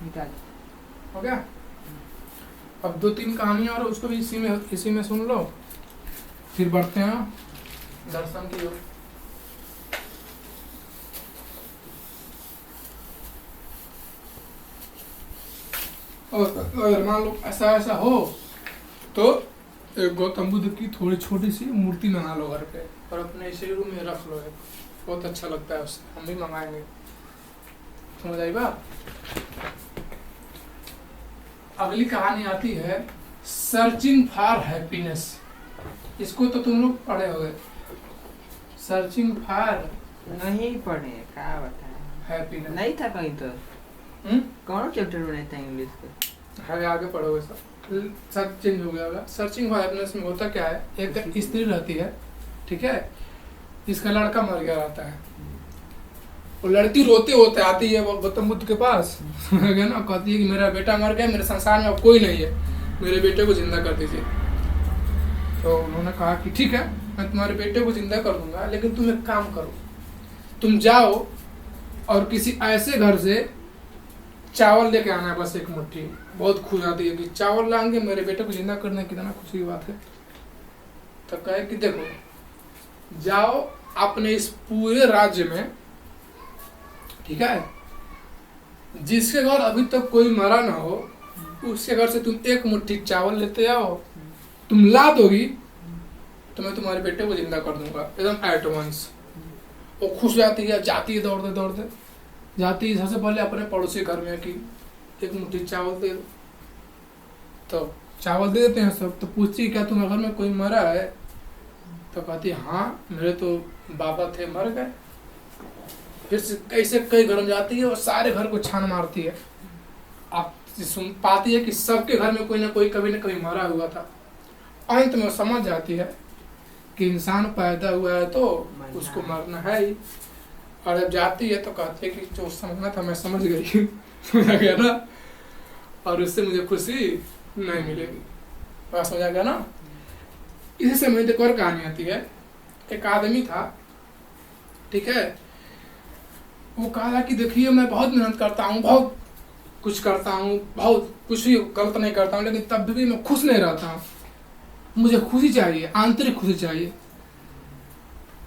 निकाल। हो गया? अब 2-3 कहानियां और उसको भी इसी में सुन लो, फिर बढ़ते हैं दर्शन की ओर। और अगर मान लो ऐसा हो तो एक गौतम बुद्ध की थोड़ी छोटी सी मूर्ति बना लो घर पे और अपने इसी रूम में रख लो। एक बहुत अच्छा लगता है उससे, हम भी मंगाएंगे। समझ आई बात? अगली कहानी आती है सर्चिंग फॉर हैप्पीनेस। इसको तो तुम लोग पढ़े होगे, सर्चिंग फॉर नहीं पढ़े, क्या बताएं, हैप्पीनेस नहीं था कहीं तो। कौन चैप्टर में था इंग्लिश का? है, आगे पढ़ोगे सब चेंज हो गया होगा। सर्चिंग फॉर हैप्पीनेस में होता क्या है, एक स्त्री रहती है, ठीक है, इसका लड़का मर गया रहता है, वो लड़की रोते होते आती है वो गौतम बुद्ध के पास ना, कहती है कि मेरा बेटा मर गया, मेरे संसार में अब कोई नहीं है, मेरे बेटे को जिंदा कर दीजिए। तो उन्होंने कहा कि ठीक है, मैं तुम्हारे बेटे को जिंदा कर दूंगा, लेकिन तुम एक काम करो, तुम जाओ और किसी ऐसे घर से चावल लेके आना है, बस एक मुट्ठी। बहुत खुश आती है कि चावल लाएंगे, मेरे बेटे को जिंदा करने की कितना खुशी की बात है। तो कहे कि देखो, जाओ अपने इस पूरे राज्य में, ठीक है, जिसके घर अभी तक कोई मरा ना हो उसके घर से तुम एक मुट्ठी चावल लेते आओ, तुम ला दोगी तो मैं तुम्हारे बेटे को जिंदा कर दूंगा एकदम एट वंस। वो खुश जाती है, जाती है दौड़ते दौड़ते, जाती है सबसे पहले अपने पड़ोसी घर में कि एक मुट्ठी चावल दे दो। तो चावल दे देते हैं सब। तो पूछती क्या तुम्हारे घर में कोई मरा है? तो कहती है हाँ, मेरे तो बाबा थे, मर गए। फिर से कैसे कई घर में जाती है और सारे घर को छान मारती है, आप सुन पाती है कि सबके घर में कोई ना कोई कभी ना कभी मरा हुआ था। अंत में समझ जाती है कि इंसान पैदा हुआ है तो उसको मरना है ही। और जब जाती है तो कहती है कि जो समझना था मैं समझ गई समझा गया ना, और उससे मुझे खुशी नहीं मिलेगी। बात समझा गया ना? इसी से मुझे एक और कहानी आती है। एक आदमी था, ठीक है, वो कहा कि देखिए मैं बहुत मेहनत करता हूँ, बहुत कुछ करता हूँ, बहुत कुछ भी गलत नहीं करता हूँ, लेकिन तब भी मैं खुश नहीं रहता हूँ, मुझे खुशी चाहिए, आंतरिक खुशी चाहिए।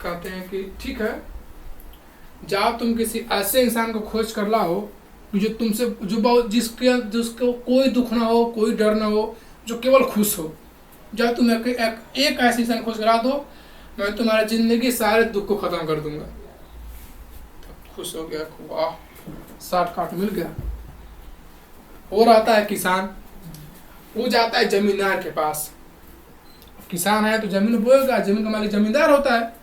कहते हैं कि ठीक है, जाओ तुम किसी ऐसे इंसान को खोज कर लाओ जो तुमसे जो बहुत जिसको कोई दुख ना हो, कोई डर ना हो, जो केवल खुश हो। जाओ तुम एक ऐसे इंसान खोज करा दो, मैं तुम्हारी जिंदगी सारे दुख को खत्म कर दूंगा। तो खुश हो गया, वाह, शार्ट काट मिल गया। और आता है किसान, वो जाता है जमींदार के पास। किसान है तो जमीन बोएगा, जमीन का मालिक जमींदार होता है।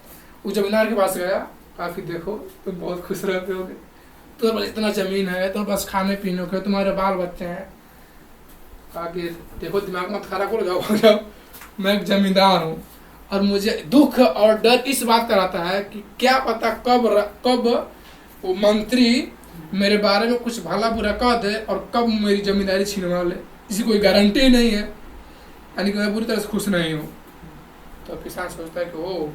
वो जमींदार के पास गया, काफी देखो तुम बहुत खुश रहते होगे, तुम्हारे पास इतना जमीन है, तुम्हारे पास खाने पीने को, तुम्हारे बाल बच्चे हैं। कहा कि देखो दिमाग मत खराब करो, जाओ जाओ, मैं एक जमींदार हूँ और मुझे दुख और डर इस बात का रहता है कि क्या पता कब वो मंत्री मेरे बारे में कुछ भला बुरा कह दे और कब मेरी जमींदारी छीनवा ले, इसकी कोई गारंटी नहीं है। यानी कि मैं पूरी तरह से खुश नहीं हूँ। तो किसान सोचता है कि ओ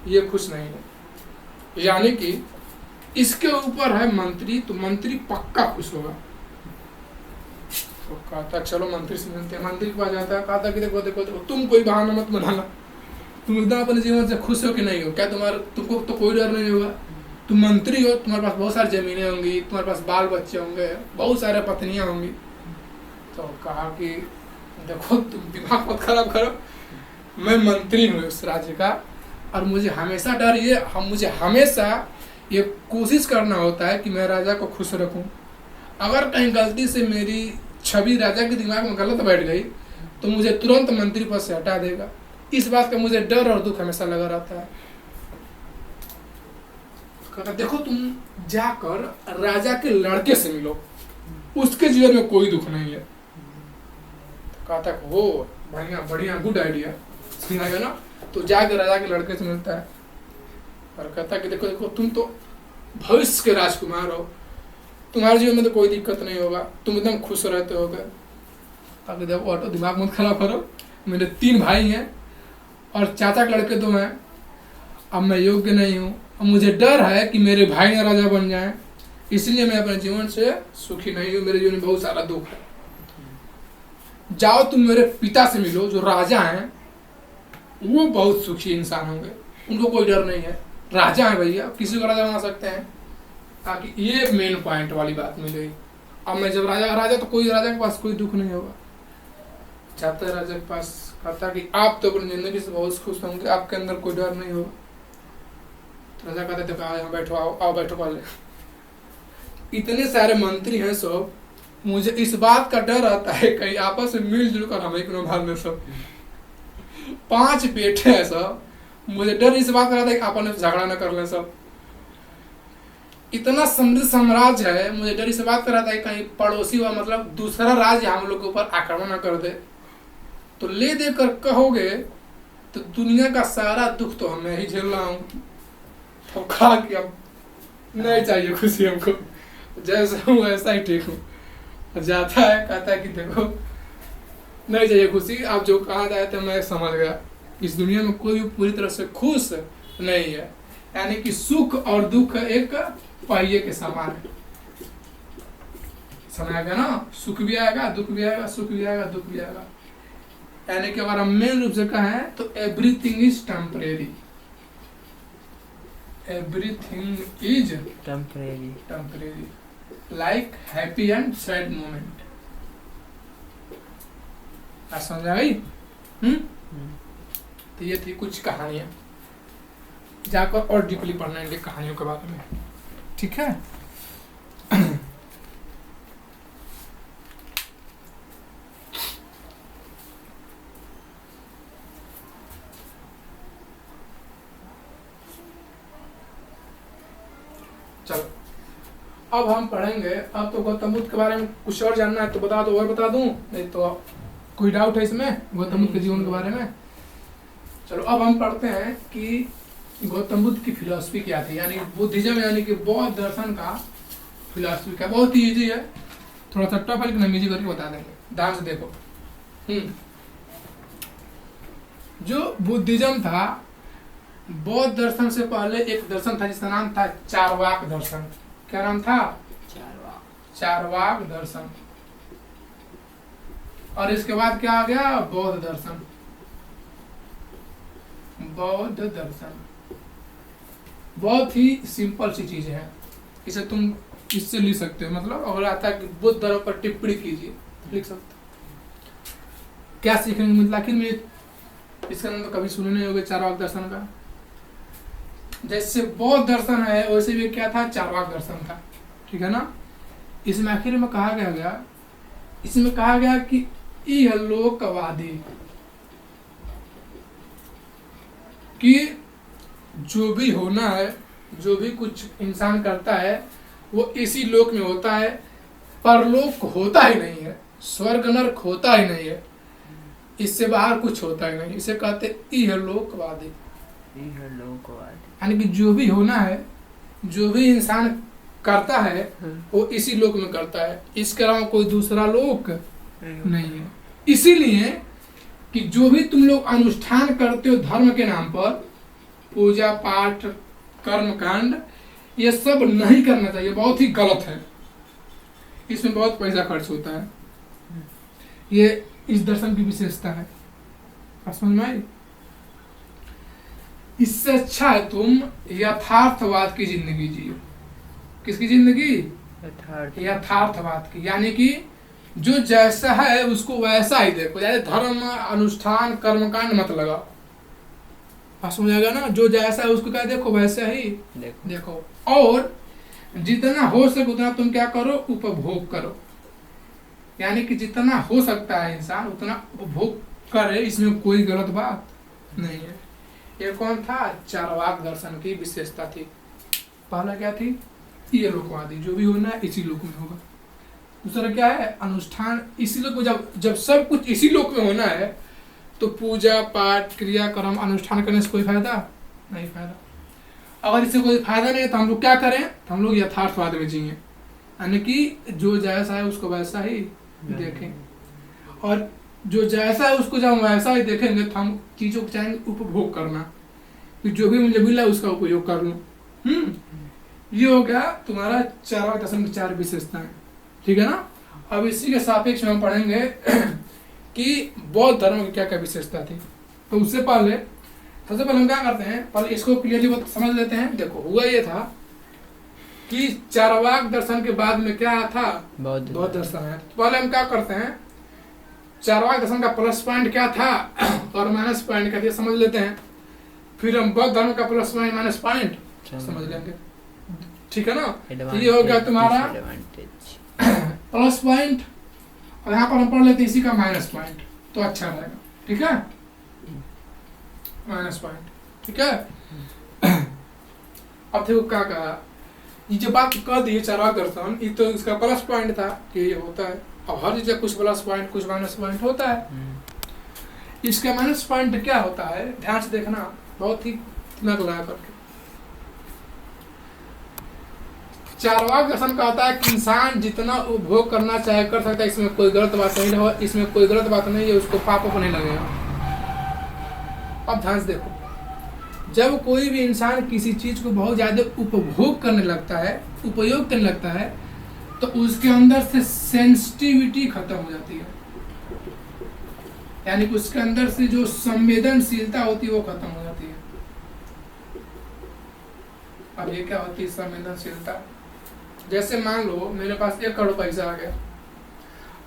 ये खुश नहीं है, यानी कि इसके ऊपर है मंत्री, तो मंत्री पक्का खुश होगा। तो कहता चलो मंत्री से मिलते हैं। मंत्री के पास जाता है, कहता कि देखो देखो देखो तुम कोई बहाना मत बनाना, तुम एकदम अपने जीवन से खुश हो कि नहीं हो, क्या तुमको तो कोई डर नहीं होगा, तुम मंत्री हो, तुम्हारे पास बहुत सारी जमीनें होंगी, तुम्हारे पास बाल बच्चे होंगे, बहुत सारे पत्नियां होंगी। तो कहा कि देखो तुम दिमाग मत खराब करो, मैं मंत्री हूँ इस राज्य का और मुझे हमेशा डर मुझे हमेशा ये कोशिश करना होता है कि मैं राजा को खुश रखूं। अगर कहीं गलती से मेरी छवि राजा के दिमाग में गलत बैठ गई तो मुझे तुरंत मंत्री पद से हटा देगा। इस बात का मुझे डर और दुख हमेशा लगा रहता है। कहता देखो तुम जाकर राजा के लड़के से मिलो, उसके जीवन में कोई दुख नहीं है। कहता हो बढ़िया बढ़िया, गुड आइडिया, सुना है ना। तो जाकर राजा के लड़के से मिलता है और कहता कि देखो देखो तुम तो भविष्य के राजकुमार हो, तुम्हारे जीवन में तो कोई दिक्कत नहीं होगा, तुम एकदम खुश रहते होगे। ताकि देखो ऑटो दिमाग मत खराब करो, मेरे 3 भाई हैं और चाचा के लड़के 2 हैं। अब मैं योग्य नहीं हूँ, अब मुझे डर है कि मेरे भाई ना राजा बन जाएं, इसलिए मैं अपने जीवन से सुखी नहीं हूँ, मेरे जीवन में बहुत सारा दुख है। जाओ तुम मेरे पिता से मिलो जो राजा हैं, वो बहुत सुखी इंसान होंगे, उनको कोई डर नहीं है, राजा है भैया, किसी को राजा बना सकते हैं। ताकि ये मेन पॉइंट वाली बात मिलेगी। अब मैं जब राजा तो कोई राजा के पास कोई दुख नहीं होगा। जाता है राजा के पास, कहता कि आप तो अपनी जिंदगी से बहुत खुश होंगे, आपके अंदर कोई डर नहीं होगा। तो राजा कहते थे यहाँ बैठो, आओ बैठो पहले। इतने सारे मंत्री हैं सब, मुझे इस बात का डर आता है कहीं आपस में मिलजुल कर हम एक भाग में सब 5 बेटे हैं सब, मुझे डर इस बात का रहता है कि आपस में झगड़ा न कर ले सब। इतना समृद्ध साम्राज्य है, मुझे डर इस बात का रहता है कहीं पड़ोसी हुआ मतलब दूसरा राज्य हम लोग के ऊपर आक्रमण न कर दे, तो ले दे कर कहोगे तो दुनिया का सारा दुख तो मैं ही झेल रहा हूँ। तो कहा कि अब नहीं चाहिए खुशी हमको, जैसा हूँ वैसा ही ठीक हूँ। जाता है, कहता है कि देखो नहीं चाहिए खुशी, आप जो कहा जाए तो मैं समझ गया, इस दुनिया में कोई भी पूरी तरह से खुश नहीं है। यानी कि सुख और दुख एक पहिए के समान है। समझ आ गया ना, सुख भी आएगा दुख भी आएगा, सुख भी आएगा दुख भी आएगा। यानी कि अगर हम मेन रूप से कहें तो everything is temporary, everything is temporary, like happy and sad moment. समझ आ गई? तो ये थी कुछ कहानियां, जाकर और डीपली पढ़ना इनकी कहानियों के बारे में, ठीक है। चलो अब हम पढ़ेंगे। अब तो गौतम बुद्ध के बारे में कुछ और जानना है तो बता दो, और बता दूं, नहीं तो कोई डाउट है इसमें गौतम बुद्ध के जीवन के बारे में? चलो अब हम पढ़ते हैं कि गौतम बुद्ध की फिलॉसफी क्या थी, यानी बुद्धिज्म यानी कि बौद्ध दर्शन का फिलॉसफी क्या। बहुत ही इजी है, थोड़ा सा टफ है लेकिन हम इजी करके बता देंगे, ध्यान से देखो। जो बुद्धिज्म था, बौद्ध दर्शन से पहले एक दर्शन था जिसका नाम था चार्वाक दर्शन। क्या नाम था? चार्वाक दर्शन। और इसके बाद क्या आ गया? बौद्ध दर्शन। बौद्ध दर्शन बहुत ही सिंपल सी चीज है, इसे तुम इससे लिख सकते हो। मतलब अगर आता है कि बुद्ध धर्म पर टिप्पणी कीजिए, लिख सकते हो। क्या सीखने को मिलता? आखिर में इसका नाम तो कभी सुने नहीं होगे, चार्वाक दर्शन का। जैसे बौद्ध दर्शन है वैसे भी क्या था? चार्वाक दर्शन था, ठीक है ना। इसमें आखिर में कहा गया, इसमें कहा गया कि इहलोकवादी, कि जो भी होना है जो भी कुछ इंसान करता है वो इसी लोक में होता है, परलोक होता ही नहीं है, स्वर्ग नरक होता ही नहीं है, इससे बाहर कुछ होता ही नहीं। इसे कहते इहलोकवादी। यानी कि जो भी होना है, जो भी इंसान करता है वो इसी लोक में करता है, इसके अलावा कोई दूसरा लोक नहीं है। इसीलिए कि जो भी तुम लोग अनुष्ठान करते हो धर्म के नाम पर, पूजा पाठ कर्म कांड, ये सब नहीं करना चाहिए, बहुत ही गलत है। इसमें बहुत पैसा खर्च होता है। ये इस दर्शन की विशेषता है। आप समझ में आई? इससे अच्छा है तुम यथार्थवाद की जिंदगी जियो। किसकी जिंदगी? यथार्थवाद की। यानी कि जो जैसा है उसको वैसा ही देखो। जैसे धर्म अनुष्ठान कर्मकांड मत लगाओ। आप समझेगा ना? जो जैसा है उसको क्या देखो, वैसा ही देखो। और जितना हो सके उतना तुम क्या करो, उपभोग करो। यानी कि जितना हो सकता है इंसान उतना उपभोग करे, इसमें कोई गलत बात नहीं है। ये कौन था? चारवाक दर्शन की विशेषता थी। पहला क्या थी? ये लोकवादी, जो भी होना है इसी लोक में होगा। दूसरा क्या है? अनुष्ठान इसी लोक में। जब सब कुछ इसी लोक में होना है तो पूजा पाठ क्रियाक्रम अनुष्ठान करने से कोई फायदा नहीं। फायदा अगर इससे कोई फायदा नहीं है तो हम लोग क्या करें? तो हम लोग यथार्थवाद में जिए। यानी कि जो जैसा है उसको वैसा ही देखें, और जो जैसा है उसको जब हम वैसा ही देखेंगे तो हम चीजों को चाहेंगे उपभोग करना, कि जो भी मुझे मिला उसका उपयोग कर लूं। ये हो गया तुम्हारा चारवाक दर्शन की 4 विशेषताएं। ठीक है ना? अब इसी के सापेक्ष में हम पढ़ेंगे कि बौद्ध धर्म की क्या क्या विशेषता थी। तो उससे पहले सबसे पहले हम क्या करते हैं, पहले इसको क्लियरली समझ लेते हैं। देखो, हुआ ये था कि चारवाक दर्शन के बाद में क्या था? बौद्ध दर्शन है। तो पहले हम क्या करते हैं, चारवाक दर्शन का प्लस पॉइंट क्या था और माइनस पॉइंट क्या था समझ लेते हैं, फिर हम बौद्ध धर्म का प्लस पॉइंट माइनस पॉइंट समझ लेंगे। ठीक है ना? तो ये हो गया तुम्हारा प्लस पॉइंट, और यहाँ पर हम पढ़ लेते हैं इसी का माइनस पॉइंट, तो अच्छा रहेगा। ठीक है? Minus point. ठीक है? अब देखो क्या कहा, ये जो बात कह दी चारवाक दर्शन, ये तो इसका प्लस पॉइंट था कि ये होता है। अब हर चीज कुछ प्लस पॉइंट कुछ माइनस पॉइंट होता है। इसका माइनस पॉइंट क्या होता है, ध्यान से देखना, बहुत ही दिमाग लगा करके। चारवाक दर्शन कहता है कि इंसान जितना उपभोग करना चाहे कर सकता है, इसमें कोई गलत बात नहीं है, इसमें कोई गलत बात नहीं है, उसको पापों को नहीं लगेगा। अब ध्यान से देखो, जब कोई भी इंसान किसी चीज को बहुत ज्यादा उपभोग करने लगता है, उपयोग करने लगता है, तो उसके अंदर से सेंसिटिविटी खत्म हो जाती है। यानी कि उसके अंदर से जो संवेदनशीलता होती है वो खत्म हो जाती है। अब ये क्या होती है संवेदनशीलता? जैसे मान लो मेरे पास 1 करोड़ पैसा आ गया,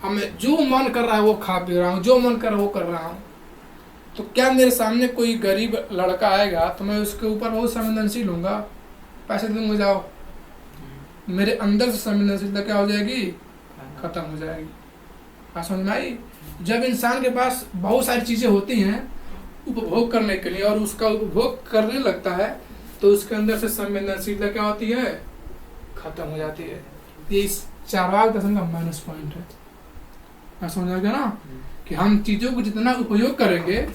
अब मैं जो मन कर रहा है वो खा पी रहा हूँ, जो मन कर रहा है वो कर रहा हूँ, तो क्या मेरे सामने कोई गरीब लड़का आएगा तो मैं उसके ऊपर बहुत संवेदनशील होऊंगा, पैसे दूंगा जाओ, मेरे अंदर से संवेदनशीलता क्या हो जाएगी? खत्म हो जाएगी। आप समझ में आई? जब इंसान के पास बहुत सारी चीजें होती हैं उपभोग करने के लिए और उसका उपभोग करने लगता है तो उसके अंदर से संवेदनशीलता क्या होती है? खत्म हो जाती है। ये इस चारवाक दर्शन का माइनस पॉइंट है। आप समझ आ गया ना? कि हम चीजों को जितना उपयोग करेंगे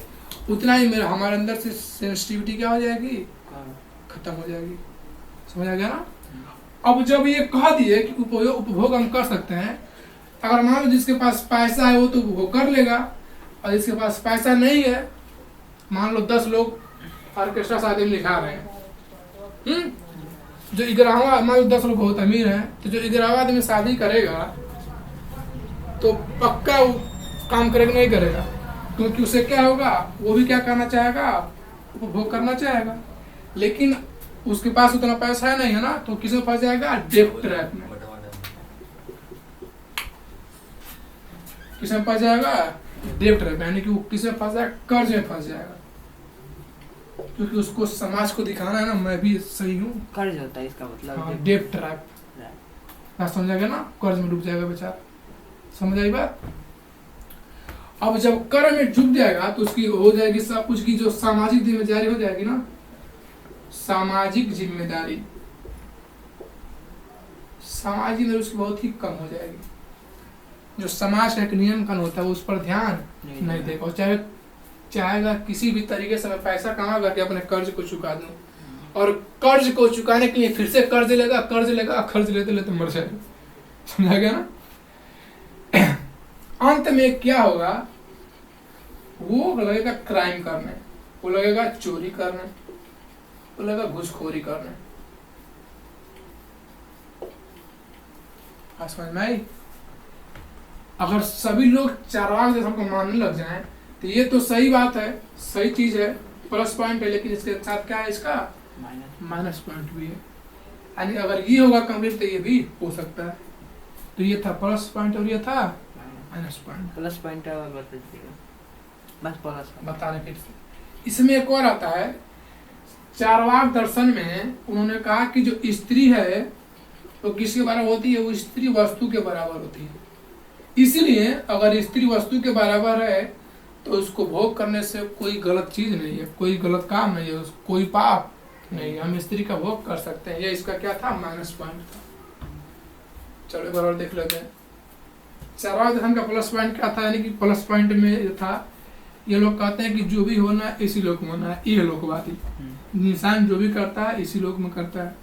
उतना ही मेरा हमारे अंदर से सेंसिटिविटी क्या हो जाएगी? खत्म हो जाएगी। समझ आ गया ना? अब जब ये कह दिए कि उपभोग हम कर सकते हैं, अगर मान लो जिसके पास पैसा है वो तो उपभोग कर लेगा, और जिसके पास पैसा नहीं है, मान लो 10 लोग ऑर्केस्ट्रा शादी में लिखा रहे हैं, जो 11वां मान लो 10 लोग बहुत अमीर हैं, तो जो 11वां आदमी शादी करेगा तो पक्का वो काम करेगा नहीं करेगा, क्योंकि उसे क्या होगा, वो भी क्या करना चाहेगा? उपभोग करना चाहेगा। लेकिन उसके पास उतना पैसा है नहीं है ना, तो किसमें फंस जाएगा? डेब्ट ट्रैप में। किसमें फंस जाएगा? डेब्ट ट्रैप, यानी कि वो किसमें फंस जाएगा? कर्ज में फंस जाएगा, क्योंकि उसको समाज को दिखाना है ना मैं भी सही हूँ। कर्ज होता है इसका मतलब? हाँ, डेब्ट ट्रैप। समझ आ गया ना? कर्ज में डूब जाएगा बेचारा। समझ आई बात? अब जब कर्ज में डूब जाएगा तो उसकी हो जाएगी सब कुछ की जो सामाजिक जिम्मेदारी हो जाएगी ना, सामाजिक जिम्मेदारी, सामाजिक जिम्मेदारी उसकी बहुत ही कम हो जाएगी। जो समाज का एक नियम कानून होता है वो उस पर ध्यान नहीं देगा, और चाहेगा किसी भी तरीके से मैं पैसा कमा करके अपने कर्ज को चुका दूं, और कर्ज को चुकाने के लिए फिर से कर्ज लेगा, कर्ज लेते लेते मर जाएगा। समझा गया ना? अंत में क्या होगा, वो लगेगा क्राइम करने, वो लगेगा चोरी करने, वो लगेगा घूसखोरी करने। समझ में आई? अगर सभी लोग चारवाक जैसा को मानने लग जाएं तो ये तो सही बात है, सही चीज है, प्लस पॉइंट है, लेकिन इसके साथ क्या है, इसका माइनस पॉइंट भी है। यानी अगर ये होगा कंप्लीट तो ये भी हो सकता है। तो ये था प्लस पॉइंट और ये था माइनस पॉइंट। प्लस पॉइंट और बस प्लस बताने फिर से। इसमें एक और आता है, चारवाक दर्शन में उन्होंने कहा कि जो स्त्री है वो किसके बराबर होती है, वो स्त्री वस्तु के बराबर होती है। इसलिए अगर स्त्री वस्तु के बराबर है तो उसको भोग करने से कोई गलत चीज नहीं है, कोई गलत काम नहीं है, कोई पाप नहीं, हम स्त्री का भोग कर सकते हैं। ये इसका क्या था, माइनस पॉइंट था। चलो एक बार और देख लेते हैं। चारवाक दर्शन का प्लस पॉइंट क्या था, यानी कि प्लस पॉइंट में ये था, ये लोग कहते हैं कि जो भी होना है इसी लोक में होना है, ये लोकवादी। इंसान जो भी करता है इसी लोक में करता है,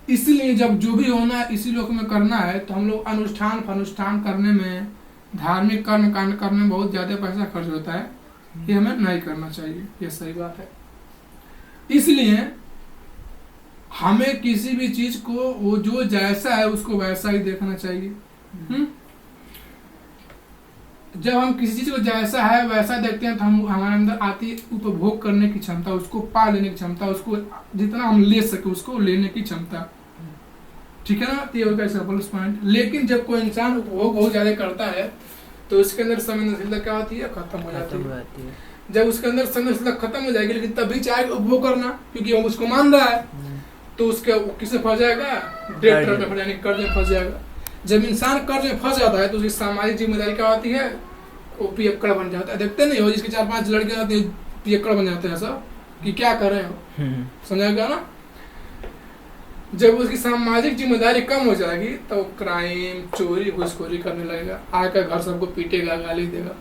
इसलिए जब जो भी होना है इसी लोक में करना है तो हम लोग अनुष्ठान करने में, धार्मिक कर्म कांड करने में बहुत ज्यादा पैसा खर्च होता है, ये हमें नहीं करना चाहिए, ये सही बात है। इसलिए हमें किसी भी चीज को वो जो जैसा है उसको वैसा ही देखना चाहिए। जब हम किसी चीज को जैसा है वैसा देखते हैं तो हम हमारे अंदर आती है उपभोग करने की क्षमता, उसको पा लेने की क्षमता, उसको जितना हम ले सके उसको लेने की क्षमता। ठीक है ना? तो ये होगा इसका प्लस पॉइंट। लेकिन जब कोई इंसान उपभोग बहुत ज्यादा करता है तो उसके अंदर संवेदनशीलता क्या होती है, खत्म हो जाती है। जब उसके अंदर संवेदनशीलता खत्म हो जाएगी, लेकिन तभी चाहे उपभोग करना, क्योंकि वो उसको मान रहा है, तो उसके किससे फंस जाएगा, डेट ट्रैप में फंस जाएगा, कर्ज में फंस जाएगा। जब इंसान कर्ज में फंस जाता है तो उसकी सामाजिक जिम्मेदारी क्या होती है, वो पियक्कड़ बन जाता है। देखते नहीं हो जिसके 4-5 लड़के आते हैं पियक्कड़ बन जाते हैं, सब कि क्या कर रहे हो। समझा गया ना? जब उसकी सामाजिक जिम्मेदारी कम हो जाएगी तो क्राइम, चोरी, घूसखोरी करने लगेगा, आकर घर सबको पीटेगा, गाली देगा,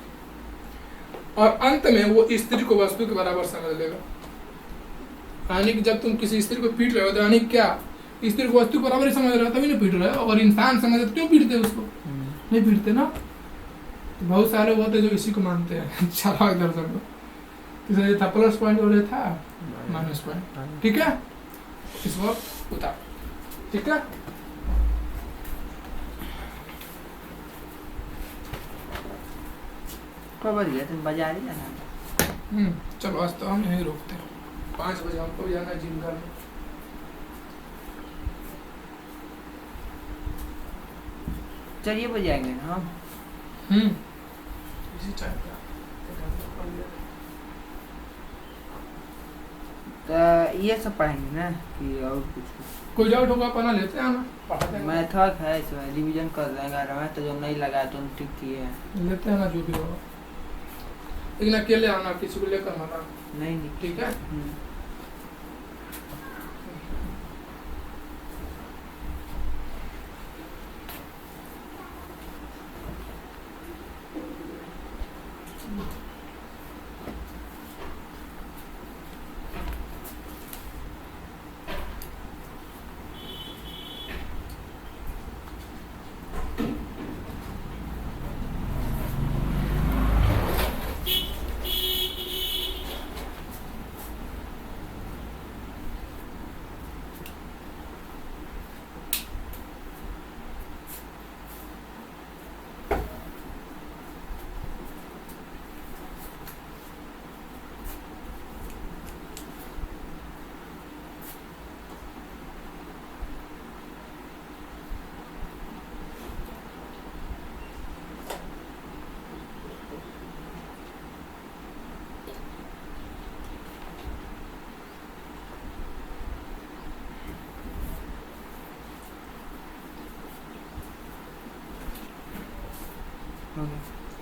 और अंत में वो स्त्री को वस्तु के बराबर समझ लेगा। यानी कि जब तुम किसी स्त्री को पीट रहे हो तो यानी क्या, स्त्री को वस्तु बराबर ही समझ रहे हो, तभी नहीं पीट रहे हो। और इंसान समझ तो क्यों पीटते उसको, नहीं पीटते ना। तो बहुत सारे लोग होते जो इसी को मानते हैं, चारवाक दर्शन को। इसलिए था प्लस पॉइंट और ये था माइनस पॉइंट। ठीक है, इस वक्त उतार। ठीक है, कब बज गया, तुम बाजार ही जाना। चलो आज तो हम यहीं रोकते हैं, 5 बजे हमको भी जाना है जिम करने। चलिए बजे आएंगे ना हम। इसी टाइम पे तो ये सब पढ़ेंगे ना कि और कुछ? कोई डाउट होगा अपना लेते हैं, आना पढ़ाते हैं, मैथक है, इसमें रिवीजन कर देंगे। में तो जो नहीं लगा तो ठीक किए हैं, लेते हैं ना जो भी होगा। लेकिन अकेले आना, किसी को लेकर आना। नहीं ठीक है।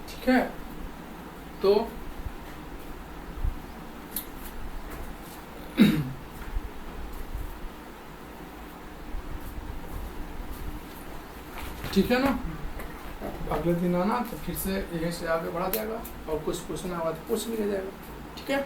ठीक है, तो ठीक है ना। अगले दिन आना तो फिर से यहीं से आगे बढ़ा जाएगा, और कुछ पूछना होगा तो पूछ लिया जाएगा, ठीक है।